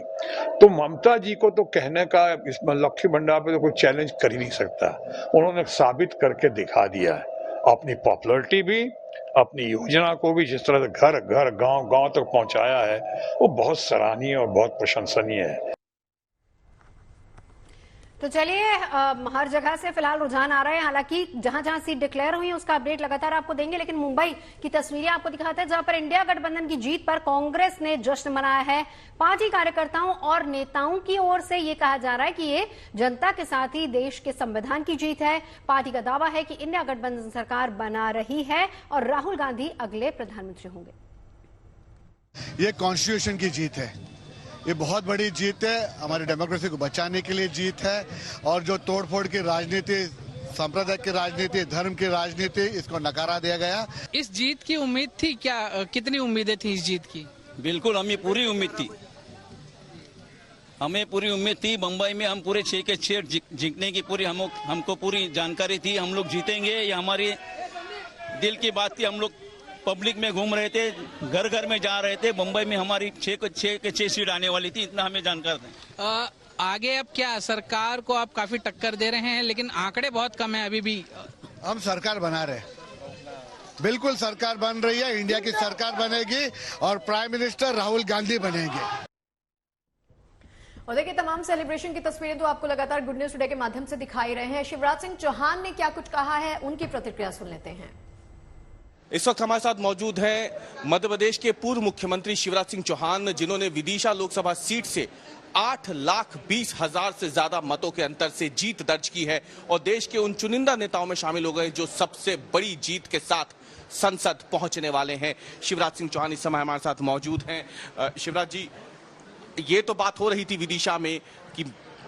तो ममता जी को तो कहने का इसमें लक्ष्मी भंडार पे तो कोई चैलेंज कर ही नहीं सकता। उन्होंने साबित करके दिखा दिया है अपनी पॉपुलैरिटी भी, अपनी योजना को भी जिस तरह से घर घर गांव गांव तक पहुंचाया है वो बहुत सराहनीय और बहुत प्रशंसनीय है। तो चलिए हर जगह से फिलहाल रुझान आ रहा है। हालांकि जहां जहां सीट डिक्लेयर हुई है उसका अपडेट लगातार आपको देंगे, लेकिन मुंबई की तस्वीरें आपको दिखाते हैं जहां पर इंडिया गठबंधन की जीत पर कांग्रेस ने जश्न मनाया है। पार्टी कार्यकर्ताओं और नेताओं की ओर से ये कहा जा रहा है कि ये जनता के साथ ही देश के संविधान की जीत है। पार्टी का दावा है कि इंडिया गठबंधन सरकार बना रही है और राहुल गांधी अगले प्रधानमंत्री होंगे। ये कॉन्स्टिट्यूशन की जीत है, ये बहुत बड़ी जीत है, हमारी डेमोक्रेसी को बचाने के लिए जीत है। और जो तोड़फोड़ की राजनीति, सांप्रदायिक की राजनीति, धर्म की राजनीति, इसको नकारा दिया गया। इस जीत की उम्मीद थी क्या? कितनी उम्मीदें थी इस जीत की? बिल्कुल, हमें पूरी उम्मीद थी, हमें पूरी उम्मीद थी। मुंबई में हम पूरे 6 के 6 जीतने की पूरी हमको पूरी जानकारी थी। हम लोग जीतेंगे, ये हमारी दिल की बात थी। हम लोग पब्लिक में घूम रहे थे, घर घर में जा रहे थे। मुंबई में हमारी 6 के 6 सीट आने वाली थी, इतना हमें जानकार था। आगे अब क्या, सरकार को आप काफी टक्कर दे रहे हैं, लेकिन आंकड़े बहुत कम है अभी भी। हम सरकार बना रहे हैं, बिल्कुल सरकार बन रही है, इंडिया की सरकार बनेगी और प्राइम मिनिस्टर राहुल गांधी बनेंगे। और देखिए तमाम सेलिब्रेशन की तस्वीरें तो आपको लगातार गुड न्यूज टुडे के माध्यम से दिखाई रहे हैं। शिवराज सिंह चौहान ने क्या कुछ कहा है, उनकी प्रतिक्रिया सुन लेते हैं। इस वक्त हमारे साथ मौजूद है मध्य प्रदेश के पूर्व मुख्यमंत्री शिवराज सिंह चौहान, जिन्होंने विदिशा लोकसभा सीट से 8,20,000 से ज्यादा मतों के अंतर से जीत दर्ज की है और देश के उन चुनिंदा नेताओं में शामिल हो गए जो सबसे बड़ी जीत के साथ संसद पहुंचने वाले हैं। शिवराज सिंह चौहान इस समय हमारे साथ मौजूद हैं। शिवराज जी, ये तो बात हो रही थी विदिशा में कि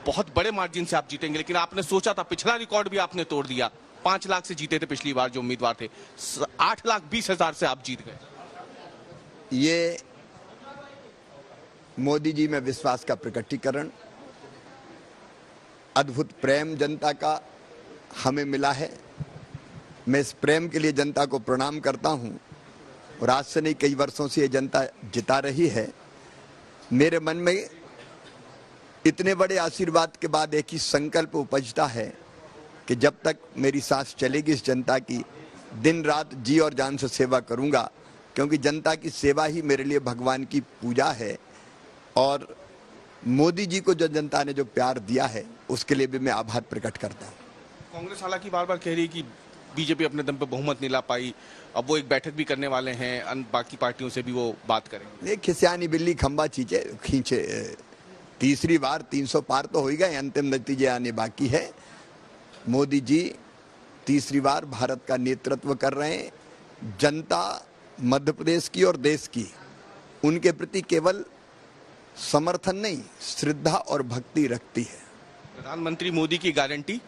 बहुत बड़े मार्जिन से आप जीतेंगे, लेकिन आपने सोचा था, पिछला रिकॉर्ड भी आपने तोड़ दिया। 5 लाख से जीते थे पिछली बार जो उम्मीदवार थे, 8,20,000 से आप जीत गए। ये मोदी जी में विश्वास का प्रकटीकरण, अद्भुत प्रेम जनता का हमें मिला है। मैं इस प्रेम के लिए जनता को प्रणाम करता हूं और आज से नहीं, कई वर्षों से ये जनता जिता रही है। मेरे मन में इतने बड़े आशीर्वाद के बाद एक ही संकल्प उपजता है कि जब तक मेरी सांस चलेगी इस जनता की, दिन रात जी और जान से सेवा करूंगा, क्योंकि जनता की सेवा ही मेरे लिए भगवान की पूजा है। और मोदी जी को जो जनता ने जो प्यार दिया है उसके लिए भी मैं आभार प्रकट करता हूं। कांग्रेस हालांकि बार बार कह रही है कि बीजेपी अपने दम पे बहुमत नहीं ला पाई, अब वो एक बैठक भी करने वाले हैं, बाकी पार्टियों से भी वो बात करेंगे। खिसियानी बिल्ली खंबा खींचे, तीसरी बार 300 पार तो हो ही गए, अंतिम नतीजे आने बाकी है। मोदी जी तीसरी बार भारत का नेतृत्व कर रहे हैं। जनता मध्य प्रदेश की और देश की उनके प्रति केवल समर्थन नहीं, श्रद्धा और भक्ति रखती है। प्रधानमंत्री मोदी की गारंटी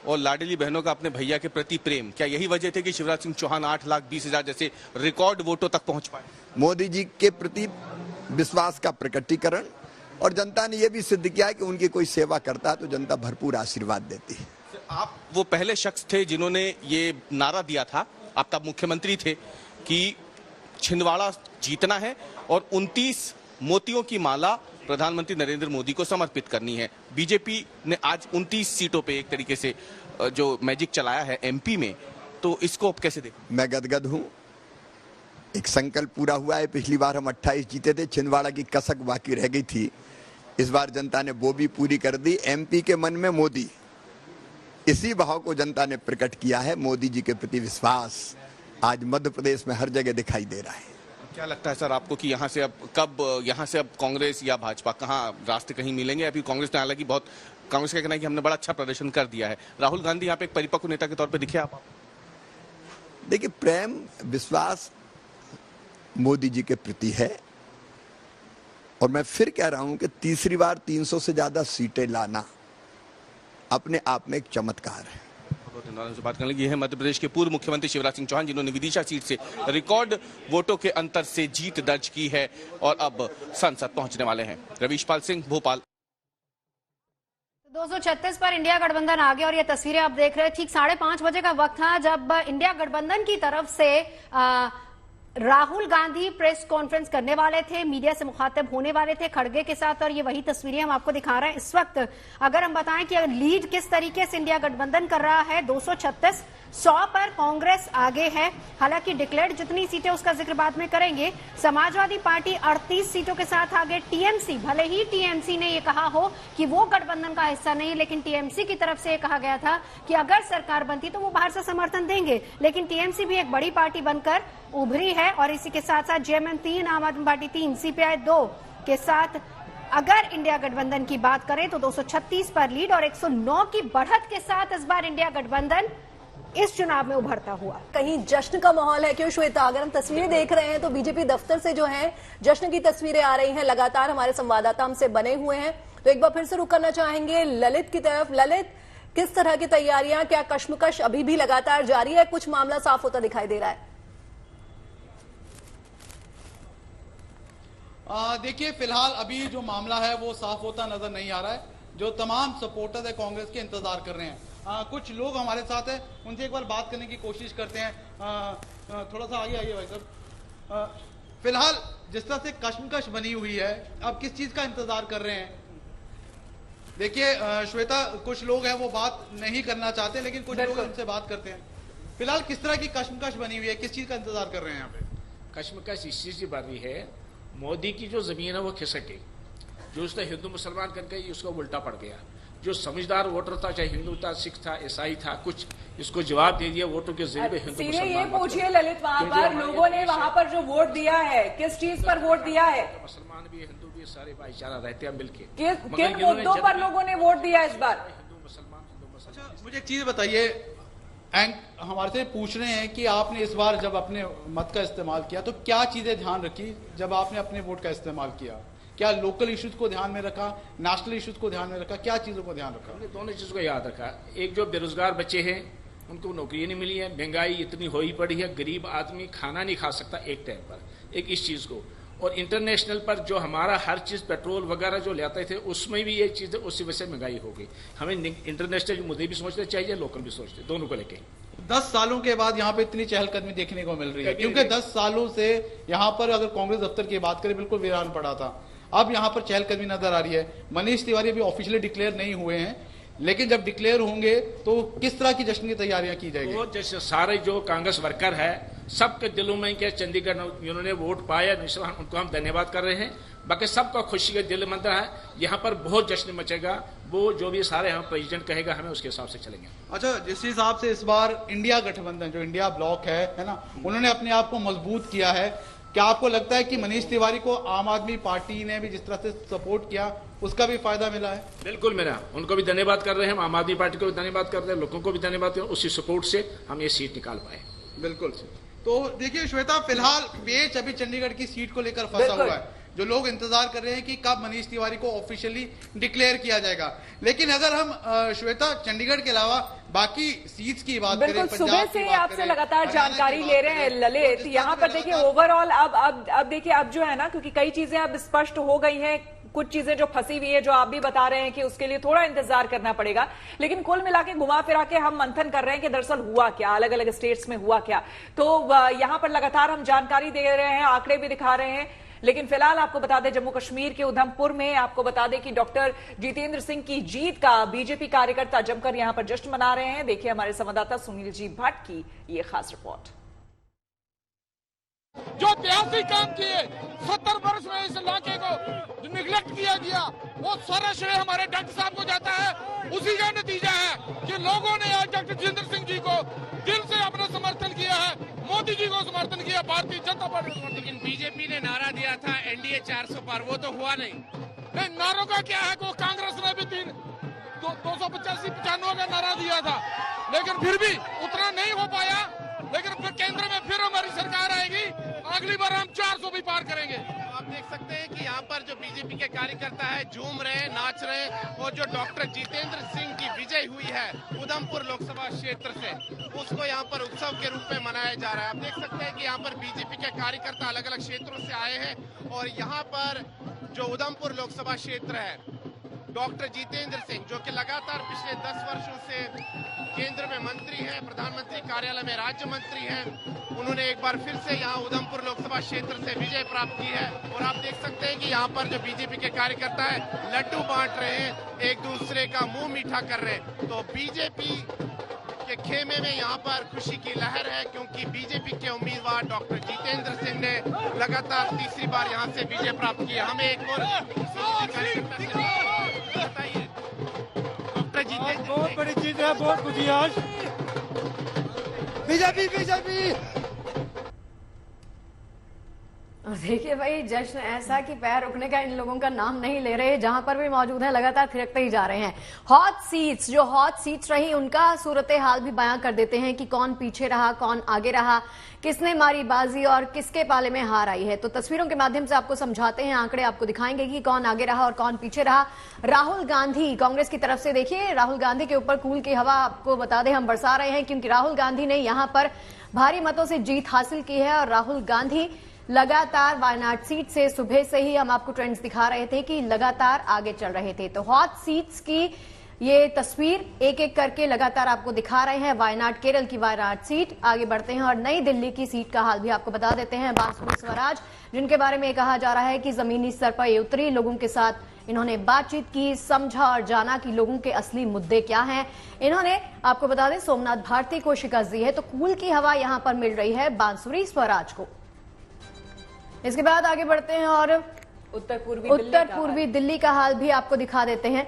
और लाडली बहनों का अपने भैया के प्रति प्रेम, क्या यही वजह थी कि शिवराज सिंह चौहान 8,20,000 जैसे रिकॉर्ड वोटों तक पहुंच पाए? मोदी जी के प्रति विश्वास का प्रकटीकरण, और जनता ने यह भी सिद्ध किया है कि उनकी कोई सेवा करता है तो जनता भरपूर आशीर्वाद देती है। आप वो पहले शख्स थे जिन्होंने ये नारा दिया था, आप तब मुख्यमंत्री थे, कि छिंदवाड़ा जीतना है और 29 मोतियों की माला प्रधानमंत्री नरेंद्र मोदी को समर्पित करनी है। बीजेपी ने आज 29 सीटों पे एक तरीके से जो मैजिक चलाया है एमपी में, तो इसको आप कैसे देखते? मैं गदगद हूं, एक संकल्प पूरा हुआ है। पिछली बार हम 28 जीते थे, छिंदवाड़ा की कसक बाकी रह गई थी, इस बार जनता ने वो भी पूरी कर दी। एमपी के मन में मोदी, इसी भाव को जनता ने प्रकट किया है। मोदी जी के प्रति विश्वास आज मध्य प्रदेश में हर जगह दिखाई दे रहा है। क्या लगता है सर आपको कि यहाँ से अब कांग्रेस या भाजपा कहाँ रास्ते कहीं मिलेंगे? अभी कांग्रेस ने हालांकि कांग्रेस का कहना है कि हमने बड़ा अच्छा प्रदर्शन कर दिया है। राहुल गांधी यहाँ पे एक परिपक्व नेता के तौर पे दिखे आप? देखिए, प्रेम विश्वास मोदी जी के प्रति है और मैं फिर कह रहा हूं कि तीसरी बार 300 से ज्यादा सीटें लाना अपने आप में एक चमत्कार है। से बात करने लगी है मध्य प्रदेश के पूर्व मुख्यमंत्री शिवराज सिंह चौहान, जिन्होंने विदिशा सीट से रिकॉर्ड वोटों के अंतर से जीत दर्ज की है और अब संसद पहुंचने वाले हैं। रवीश पाल सिंह, भोपाल। 236 पर इंडिया गठबंधन आ गया और ये तस्वीरें आप देख रहे हैं। ठीक 5:30 बजे का वक्त था जब इंडिया गठबंधन की तरफ से राहुल गांधी प्रेस कॉन्फ्रेंस करने वाले थे, मीडिया से मुखातिब होने वाले थे खड़गे के साथ, और ये वही तस्वीरें हम आपको दिखा रहे हैं इस वक्त। अगर हम बताएं कि लीड किस तरीके से इंडिया गठबंधन कर रहा है, 236 100 पर कांग्रेस आगे है। हालांकि डिक्लेयर्ड जितनी सीटें उसका जिक्र बाद में करेंगे। समाजवादी पार्टी 38 सीटों के साथ आगे। टीएमसी, भले ही टीएमसी ने ये कहा हो कि वो गठबंधन का हिस्सा नहीं, लेकिन टीएमसी की तरफ से ये कहा गया था कि अगर सरकार बनती तो वो बाहर से समर्थन देंगे। लेकिन टीएमसी भी एक बड़ी पार्टी बनकर उभरी है और इसी के साथ साथ जेएमएम 3, आम आदमी पार्टी 3, सीपीआई 2 के साथ अगर इंडिया गठबंधन की बात करें तो 236 पर लीड और 109 की बढ़त के साथ इस बार इंडिया गठबंधन इस चुनाव में उभरता हुआ। कहीं जश्न का माहौल है क्यों श्वेता? अगर हम तस्वीरें देख रहे हैं तो बीजेपी दफ्तर से जो है जश्न की तस्वीरें आ रही हैं। लगातार हमारे संवाददाता हमसे बने हुए हैं, तो एक बार फिर से रुक करना चाहेंगे ललित की तरफ। ललित, किस तरह की तैयारियां, क्या कश्मकश अभी भी लगातार जारी है? कुछ मामला साफ होता दिखाई दे रहा है? देखिए, फिलहाल अभी जो मामला है वो साफ होता नजर नहीं आ रहा है। जो तमाम सपोर्टर्स है कांग्रेस के इंतजार कर रहे हैं। कुछ लोग हमारे साथ हैं, उनसे एक बार बात करने की कोशिश करते हैं। थोड़ा सा आइए भाई साहब। फिलहाल जिस तरह से कश्मकश बनी हुई है, अब किस चीज का इंतजार कर रहे हैं? देखिए श्वेता, कुछ लोग हैं वो बात नहीं करना चाहते, लेकिन कुछ लोग उनसे बात करते हैं। फिलहाल किस तरह की कश्मकश बनी हुई है, किस चीज का इंतजार कर रहे हैं यहाँ पे? कश्मकश इस चीज की बनी है, मोदी की जो जमीन है वो खिसक गई। जो उसने हिंदू मुसलमान करके उसका उल्टा पड़ गया। जो समझदार वोटर था, चाहे हिंदू था, सिख था, ईसाई था, कुछ इसको जवाब दे दिया वोटों के जरिए हिंदू मुसलमान। ये पूछिए ललित, वहाँ पर लोगों ने वहाँ पर जो वोट दिया है किस चीज पर वोट दिया है? मुसलमान भी हिंदू भी सारे भाईचारा रहते हैं मिलके। किन मुद्दों पर लोगों ने वोट दिया इस बार? हिंदू मुसलमान। मुझे एक चीज बताइए, हमारे से पूछ रहे हैं कि आपने इस बार जब अपने मत का इस्तेमाल किया तो क्या चीजें ध्यान रखी जब आपने अपने वोट का इस्तेमाल किया? क्या लोकल इश्यूज को ध्यान में रखा, नेशनल इश्यूज को ध्यान में रखा, क्या चीजों को ध्यान रखा? हमने दोनों चीजों को याद रखा। एक जो बेरोजगार बच्चे हैं उनको नौकरी नहीं मिली है, महंगाई इतनी हो ही पड़ी है, गरीब आदमी खाना नहीं खा सकता एक टाइम पर, एक इस चीज को। और इंटरनेशनल पर जो हमारा हर चीज पेट्रोल वगैरह जो लाते थे उसमें भी एक चीज है, उसी वजह से महंगाई हो गई। हमें इंटरनेशनल मुद्दे भी सोचने चाहिए, लोकल भी सोचते, दोनों को लेके। 10 सालों के बाद यहाँ पे इतनी चहलकदमी देखने को मिल रही है, क्योंकि 10 सालों से यहाँ पर अगर कांग्रेस दफ्तर की बात करें बिल्कुल वीरान पड़ा था। अब यहाँ पर चहलकदमी नजर आ रही है। मनीष तिवारी अभी ऑफिशियली डिक्लेयर नहीं हुए हैं, लेकिन जब डिक्लेयर होंगे तो किस तरह की जश्न की तैयारियां की जाएगी? वो जैसे सारे जो कांग्रेस वर्कर है सबके दिलों में क्या चंडीगढ़ उन्होंने वोट पाया, उनको हम धन्यवाद कर रहे हैं। बाकी सबका खुशी का दिल मंद है, यहाँ पर बहुत जश्न मचेगा। वो जो भी सारे हम प्रेसिडेंट कहेगा हमें उसके हिसाब से चलेंगे। अच्छा, जिस हिसाब से इस बार इंडिया गठबंधन जो इंडिया ब्लॉक है ना, उन्होंने अपने आप को मजबूत किया है, क्या आपको लगता है कि मनीष तिवारी को आम आदमी पार्टी ने भी जिस तरह से सपोर्ट किया उसका भी फायदा मिला है? बिल्कुल मिला, उनको भी धन्यवाद कर रहे हैं, आम आदमी पार्टी को भी धन्यवाद कर रहे हैं, लोगों को भी धन्यवाद कर रहे हैं। उसी सपोर्ट से हम ये सीट निकाल पाए। बिल्कुल। तो देखिए श्वेता, फिलहाल पेच अभी चंडीगढ़ की सीट को लेकर फंसा हुआ है। जो लोग इंतजार कर रहे हैं कि कब मनीष तिवारी को ऑफिशियली डिक्लेयर किया जाएगा। लेकिन अगर हम श्वेता चंडीगढ़ के अलावा बाकी सीट्स की बात करें, सुबह से आपसे लगातार जानकारी ले रहे हैं ललित, यहाँ पर देखिए ओवरऑल अब देखिए अब जो है ना, क्योंकि कई चीजें अब स्पष्ट हो गई हैं, कुछ चीजें जो फंसी हुई है जो आप भी बता रहे हैं कि उसके लिए थोड़ा इंतजार करना पड़ेगा, लेकिन कुल मिला के घुमा फिरा के हम मंथन कर रहे हैं कि दरअसल हुआ क्या, अलग अलग स्टेट्स में हुआ क्या। तो यहाँ पर लगातार हम जानकारी दे रहे हैं, आंकड़े भी दिखा रहे हैं। लेकिन फिलहाल आपको बता दें, जम्मू कश्मीर के उधमपुर में आपको बता दें कि डॉक्टर जितेंद्र सिंह की जीत का बीजेपी कार्यकर्ता जमकर यहां पर जश्न मना रहे हैं। देखिए हमारे संवाददाता सुनील जी भट्ट की ये खास रिपोर्ट। जो ऐतिहासिक काम किए 70 वर्ष में इस इलाके को निगलेक्ट किया गया, वो सारा श्रेय हमारे डॉक्टर साहब को जाता है। उसी का नतीजा है कि लोगों ने आज डॉक्टर जितेंद्र सिंह जी को दिल से अपना समर्थन किया है, मोदी जी को समर्थन किया, भारतीय जनता पार्टी। लेकिन बीजेपी ने नारा दिया था एनडीए 400 पार, वो तो हुआ नहीं। नारों का क्या है, को कांग्रेस ने भी 285-95 का नारा दिया था, लेकिन फिर भी उतना नहीं हो पाया। लेकिन फिर केंद्र में फिर हमारी सरकार आएगी, अगली बार हम 400 भी पार करेंगे। आप देख सकते हैं कि यहाँ पर जो बीजेपी बीजेपी के कार्यकर्ता है झूम रहे हैं, नाच रहे हैं और जो डॉक्टर जितेंद्र सिंह की विजय हुई है उधमपुर लोकसभा क्षेत्र से, उसको यहाँ पर उत्सव के रूप में मनाया जा रहा है। आप देख सकते हैं कि यहाँ पर बीजेपी के कार्यकर्ता अलग अलग क्षेत्रों से आए हैं और यहाँ पर जो उधमपुर लोकसभा क्षेत्र है, डॉक्टर जितेंद्र सिंह जो कि लगातार पिछले 10 वर्षों से केंद्र में मंत्री हैं, प्रधानमंत्री कार्यालय में राज्य मंत्री हैं, उन्होंने एक बार फिर से यहाँ उधमपुर लोकसभा क्षेत्र से विजय प्राप्त की है। और आप देख सकते हैं कि यहाँ पर जो बीजेपी के कार्यकर्ता है लड्डू बांट रहे हैं, एक दूसरे का मुंह मीठा कर रहे हैं। तो बीजेपी के खेमे में यहाँ पर खुशी की लहर है क्योंकि बीजेपी के उम्मीदवार डॉक्टर जितेंद्र सिंह ने लगातार तीसरी बार यहाँ से विजय प्राप्त की है। हमें एक और बताइए डॉक्टर जितेंद्र, बहुत बड़ी चीज है, बहुत खुशी आज। BJP BJP. और देखिए भाई, जश्न ऐसा कि पैर रुकने का इन लोगों का नाम नहीं ले रहे, जहां पर भी मौजूद हैं लगातार थिरकते ही जा रहे हैं। हॉट सीट्स, जो हॉट सीट्स रही उनका सूरत हाल भी बयां कर देते हैं कि कौन पीछे रहा, कौन आगे रहा, किसने मारी बाजी और किसके पाले में हार आई है। तो तस्वीरों के माध्यम से आपको समझाते हैं, आंकड़े आपको दिखाएंगे कि कौन आगे रहा और कौन पीछे रहा। राहुल गांधी कांग्रेस की तरफ से, देखिए राहुल गांधी के ऊपर कूल की हवा आपको बता दें हम बरसा रहे हैं, क्योंकि राहुल गांधी ने यहां पर भारी मतों से जीत हासिल की है। और राहुल गांधी लगातार वायनाड सीट से सुबह से ही हम आपको ट्रेंड्स दिखा रहे थे कि लगातार आगे चल रहे थे। तो हॉट सीट्स की ये तस्वीर एक एक करके लगातार आपको दिखा रहे हैं। वायनाड, केरल की वायनाड सीट, आगे बढ़ते हैं और नई दिल्ली की सीट का हाल भी आपको बता देते हैं। बांसुरी स्वराज, जिनके बारे में कहा जा रहा है कि जमीनी स्तर पर ये उतरी, लोगों के साथ इन्होंने बातचीत की, समझा और जाना कि लोगों के असली मुद्दे क्या हैं। इन्होंने आपको बता दें सोमनाथ भारती को शिकस्त दी है। तो कूल की हवा यहां पर मिल रही है बांसुरी स्वराज को। इसके बाद आगे बढ़ते हैं और उत्तर पूर्वी दिल्ली का हाल भी आपको दिखा देते हैं।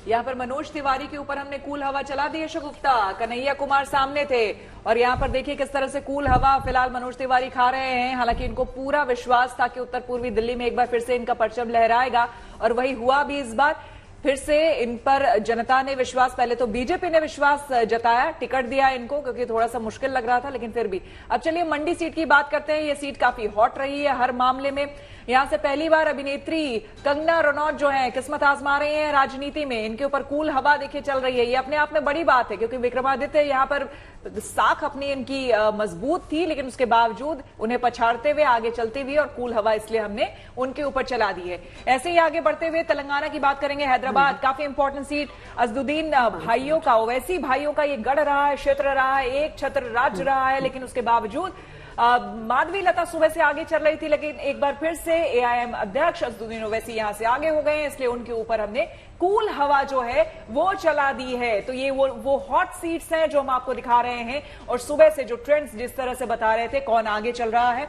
यहाँ पर मनोज तिवारी के ऊपर हमने कूल हवा चला दी है। गुप्ता, कन्हैया कुमार सामने थे और यहाँ पर देखिए किस तरह से कूल हवा फिलहाल मनोज तिवारी खा रहे हैं। हालांकि इनको पूरा विश्वास था कि उत्तर पूर्वी दिल्ली में एक बार फिर से इनका परचम लहराएगा और वही हुआ भी इस बार। फिर से इन पर जनता ने विश्वास, पहले तो बीजेपी ने विश्वास जताया, टिकट दिया इनको क्योंकि थोड़ा सा मुश्किल लग रहा था, लेकिन फिर भी। अब चलिए मंडी सीट की बात करते हैं। ये सीट काफी हॉट रही है हर मामले में। यहां से पहली बार अभिनेत्री कंगना रनौत जो है किस्मत आजमा रही हैं राजनीति में। इनके ऊपर कूल हवा देखिए चल रही है। ये अपने आप में बड़ी बात है क्योंकि विक्रमादित्य यहां पर साख अपनी इनकी मजबूत थी, लेकिन उसके बावजूद उन्हें पछाड़ते हुए आगे चलते हुए और कूल हवा इसलिए हमने उनके ऊपर चला दी है। ऐसे ही आगे बढ़ते हुए तेलंगाना की बात करेंगे। हैदराबाद काफी इंपॉर्टेंट सीट, अजदुद्दीन भाइयों का, ओवैसी भाइयों का ये गढ़ रहा है, क्षेत्र रहा है, एक छत्र राज्य रहा है, लेकिन उसके बावजूद माधवी लता सुबह से आगे चल रही थी, लेकिन एक बार फिर से एआईएम अध्यक्ष अजदुद्दीन ओवैसी यहां से आगे हो गए हैं, इसलिए उनके ऊपर हमने कूल हवा जो है वो चला दी है। तो ये वो हॉट सीट्स हैं जो हम आपको दिखा रहे हैं और सुबह से जो ट्रेंड्स जिस तरह से बता रहे थे कौन आगे चल रहा है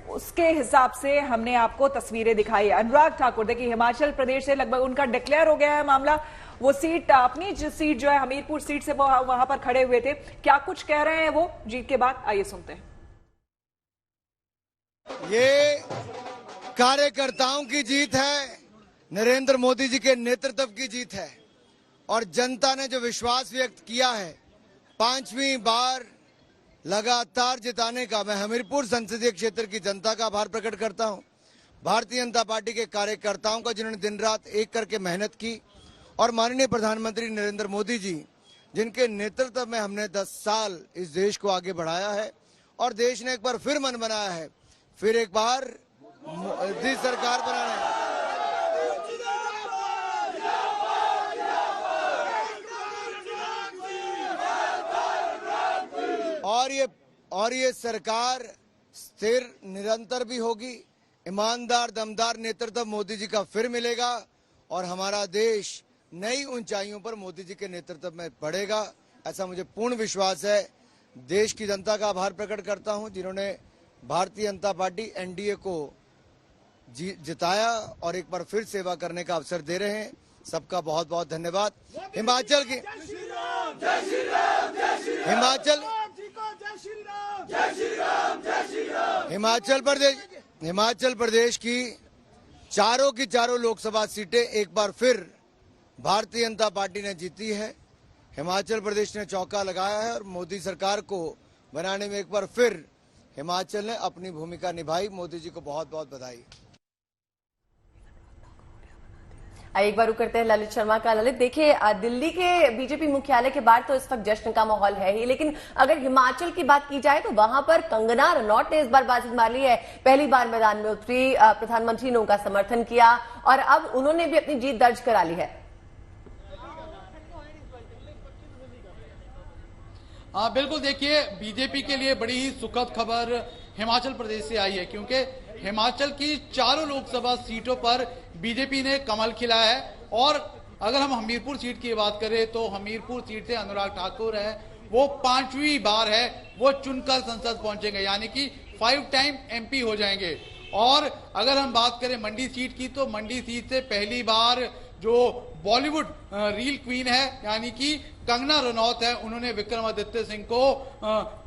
उसके हिसाब से हमने आपको तस्वीरें दिखाई। अनुराग ठाकुर, देखिए हिमाचल प्रदेश से लगभग उनका डिक्लेयर हो गया है मामला। वो सीट, अपनी सीट जो है हमीरपुर सीट से वो वहां पर खड़े हुए थे, क्या कुछ कह रहे हैं वो जीत के बाद, आइए सुनते हैं। ये कार्यकर्ताओं की जीत है, नरेंद्र मोदी जी के नेतृत्व की जीत है और जनता ने जो विश्वास व्यक्त किया है 5वीं बार लगातार जिताने का, मैं हमीरपुर संसदीय क्षेत्र की जनता का आभार प्रकट करता हूं। भारतीय जनता पार्टी के कार्यकर्ताओं का जिन्होंने दिन रात एक करके मेहनत की और माननीय प्रधानमंत्री नरेंद्र मोदी जी जिनके नेतृत्व में हमने 10 साल इस देश को आगे बढ़ाया है और देश ने एक बार फिर मन बनाया है, फिर एक बार मोदी सरकार बनाने। और ये सरकार स्थिर निरंतर भी होगी। ईमानदार दमदार नेतृत्व मोदी जी का फिर मिलेगा और हमारा देश नई ऊंचाइयों पर मोदी जी के नेतृत्व में बढ़ेगा, ऐसा मुझे पूर्ण विश्वास है। देश की जनता का आभार प्रकट करता हूं जिन्होंने भारतीय जनता पार्टी एनडीए को जिताया और एक बार फिर सेवा करने का अवसर दे रहे हैं। सबका बहुत बहुत धन्यवाद। हिमाचल प्रदेश की चारों लोकसभा सीटें एक बार फिर भारतीय जनता पार्टी ने जीती है। हिमाचल प्रदेश ने चौका लगाया है और मोदी सरकार को बनाने में एक बार फिर हिमाचल ने अपनी भूमिका निभाई। मोदी जी को बहुत बहुत बधाई। एक बार रुक करते हैं ललित शर्मा का। ललित, देखिए दिल्ली के बीजेपी मुख्यालय के बाहर तो इस वक्त जश्न का माहौल है ही, लेकिन अगर हिमाचल की बात की जाए तो वहां पर कंगना रनौत ने इस बार बाजी मार ली है। पहली बार मैदान में उतरी, प्रधानमंत्री ने उनका समर्थन किया और अब उन्होंने भी अपनी जीत दर्ज करा ली है। बिल्कुल, देखिए बीजेपी के लिए बड़ी ही सुखद खबर हिमाचल प्रदेश से आई है, क्योंकि हिमाचल की चारों लोकसभा सीटों पर बीजेपी ने कमल खिलाया है। और अगर हम हमीरपुर सीट की बात करें तो हमीरपुर सीट से अनुराग ठाकुर है, वो 5वीं बार है वो चुनकर संसद पहुंचेंगे, यानी कि 5 टाइम एमपी हो जाएंगे। और अगर हम बात करें मंडी सीट की तो मंडी सीट से पहली बार जो बॉलीवुड रील क्वीन है यानी कि कंगना रनौत है, उन्होंने विक्रमादित्य सिंह को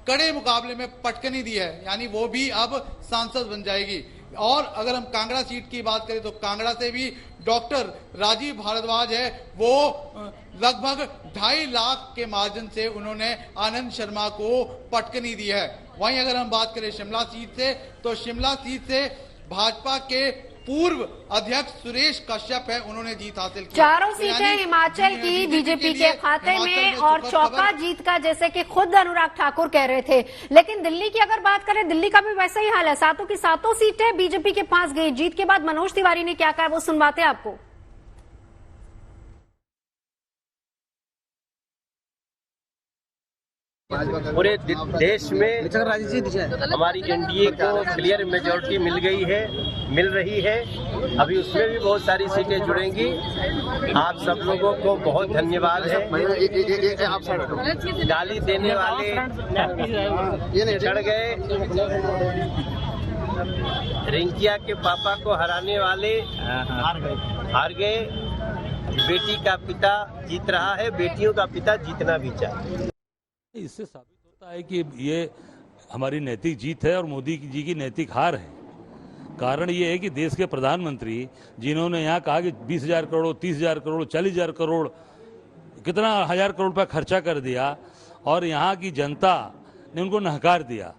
कड़े मुकाबले में पटकनी दी है, यानी वो भी अब सांसद बन जाएगी। और अगर हम कांगड़ा सीट की बात करें तो कांगड़ा से भी डॉक्टर राजीव भारद्वाज है, वो लगभग 2.5 लाख के मार्जिन से उन्होंने आनंद शर्मा को पटकनी दी है। वहीं अगर हम बात करें शिमला सीट से तो शिमला सीट से भाजपा के पूर्व अध्यक्ष सुरेश कश्यप है, उन्होंने जीत हासिल की। चारों सीटें हिमाचल की बीजेपी के खाते में और चौका जीत का, जैसे कि खुद अनुराग ठाकुर कह रहे थे। लेकिन दिल्ली की अगर बात करें, दिल्ली का भी वैसा ही हाल है, सातों की सातों सीटें बीजेपी के पास गई। जीत के बाद मनोज तिवारी ने क्या कहा वो सुनवाते हैं आपको। पूरे देश में हमारी एनडीए को क्लियर मेजॉरिटी मिल रही है। अभी उसमें भी बहुत सारी सीटें जुड़ेंगी। आप सब लोगों को बहुत धन्यवाद है। गाली देने वाले चढ़ गए, रिंकिया के पापा को हराने वाले हार गए। बेटी का पिता जीत रहा है, बेटियों का पिता जीतना भी चाहिए। इससे साबित होता है कि ये हमारी नैतिक जीत है और मोदी जी की नैतिक हार है। कारण ये है कि देश के प्रधानमंत्री जिन्होंने यहाँ कहा कि 20,000 करोड़, 30,000 करोड़, 40,000 करोड़, कितना 1,000 करोड़ रुपया खर्चा कर दिया और यहाँ की जनता ने उनको नहकार दिया।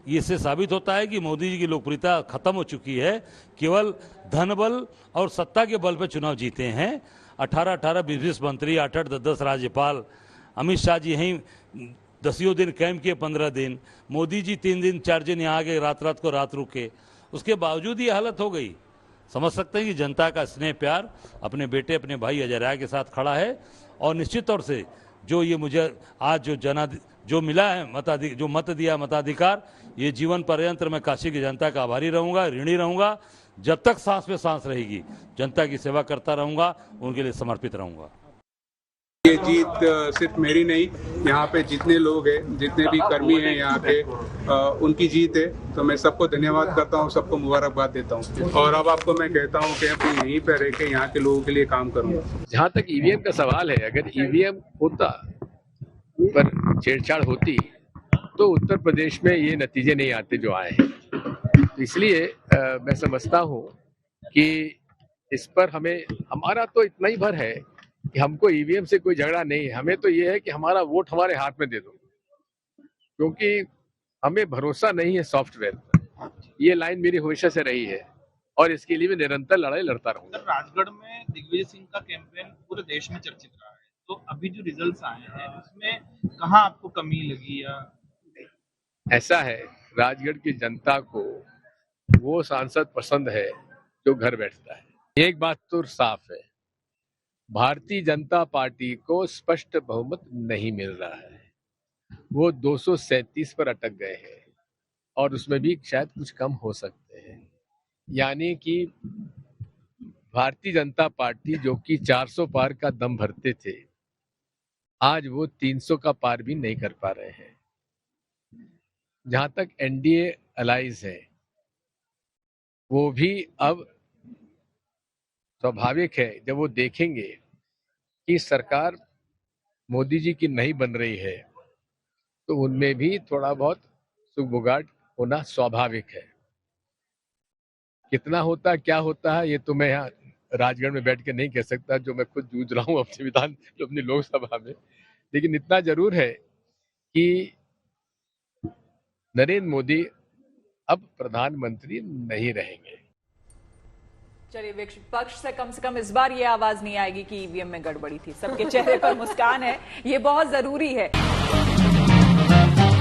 इससे साबित होता है कि मोदी जी की लोकप्रियता खत्म हो चुकी है। केवल धन बल और सत्ता के बल पर चुनाव जीते हैं। 18-18 20 मंत्री, 8-8 10-10 राज्यपाल, अमित शाह जी यहीं 10 दिन कैंप किए, 15 दिन, मोदी जी 3 दिन 4 दिन यहाँ आ गए, रात को रात रुके। उसके बावजूद ये हालत हो गई। समझ सकते हैं कि जनता का स्नेह प्यार अपने बेटे अपने भाई अजय राय के साथ खड़ा है। और निश्चित तौर से जो ये मुझे आज जो मिला है जो मत दिया मताधिकार, ये जीवन पर्यंत मैं काशी की जनता का आभारी रहूंगा, ऋणी रहूंगा। जब तक सांस पे सांस रहेगी जनता की सेवा करता रहूंगा, उनके लिए समर्पित रहूंगा। ये जीत सिर्फ मेरी नहीं, यहाँ पे जितने लोग हैं, जितने भी कर्मी हैं यहाँ के, उनकी जीत है। तो मैं सबको धन्यवाद करता हूँ, सबको मुबारकबाद देता हूँ। और अब आपको मैं कहता हूँ कि अपनी यहीं पे रह के यहाँ के लोगों के लिए काम करूँगा। जहाँ तक ईवीएम का सवाल है, अगर ईवीएम होता पर छेड़छाड़ होती तो उत्तर प्रदेश में ये नतीजे नहीं आते जो आए हैं। तो इसलिए मैं समझता हूँ कि इस पर हमारा तो इतना ही भर है कि हमको ईवीएम से कोई झगड़ा नहीं है। हमें तो ये है कि हमारा वोट हमारे हाथ में दे दो, क्योंकि हमें भरोसा नहीं है सॉफ्टवेयर पर। ये लाइन मेरी हमेशा से रही है और इसके लिए मैं निरंतर लड़ाई लड़ता रहूंगा। राजगढ़ में दिग्विजय सिंह का कैंपेन पूरे देश में चर्चित रहा है, तो अभी जो रिजल्ट्स आए हैं उसमें कहाँ आपको कमी लगी? या ऐसा है, राजगढ़ की जनता को वो सांसद पसंद है जो घर बैठता है। एक बात तो साफ है, भारतीय जनता पार्टी को स्पष्ट बहुमत नहीं मिल रहा है। वो 237 पर अटक गए हैं और उसमें भी शायद कुछ कम हो सकते हैं। यानी कि भारतीय जनता पार्टी जो कि 400 पार का दम भरते थे, आज वो 300 का पार भी नहीं कर पा रहे हैं। जहां तक एनडीए अलाइज है, वो भी अब स्वाभाविक है जब वो देखेंगे कि सरकार मोदी जी की नहीं बन रही है, तो उनमें भी थोड़ा बहुत सुगबुगाहट होना स्वाभाविक है। कितना होता क्या होता है ये तो मैं यहाँ राजगढ़ में बैठ के नहीं कह सकता, जो मैं खुद जूझ रहा हूँ अपनी लोकसभा में। लेकिन इतना जरूर है कि नरेंद्र मोदी अब प्रधानमंत्री नहीं रहेंगे। चलिए, विपक्ष से कम इस बार ये आवाज नहीं आएगी कि ईवीएम में गड़बड़ी थी। सबके चेहरे पर मुस्कान है, ये बहुत जरूरी है।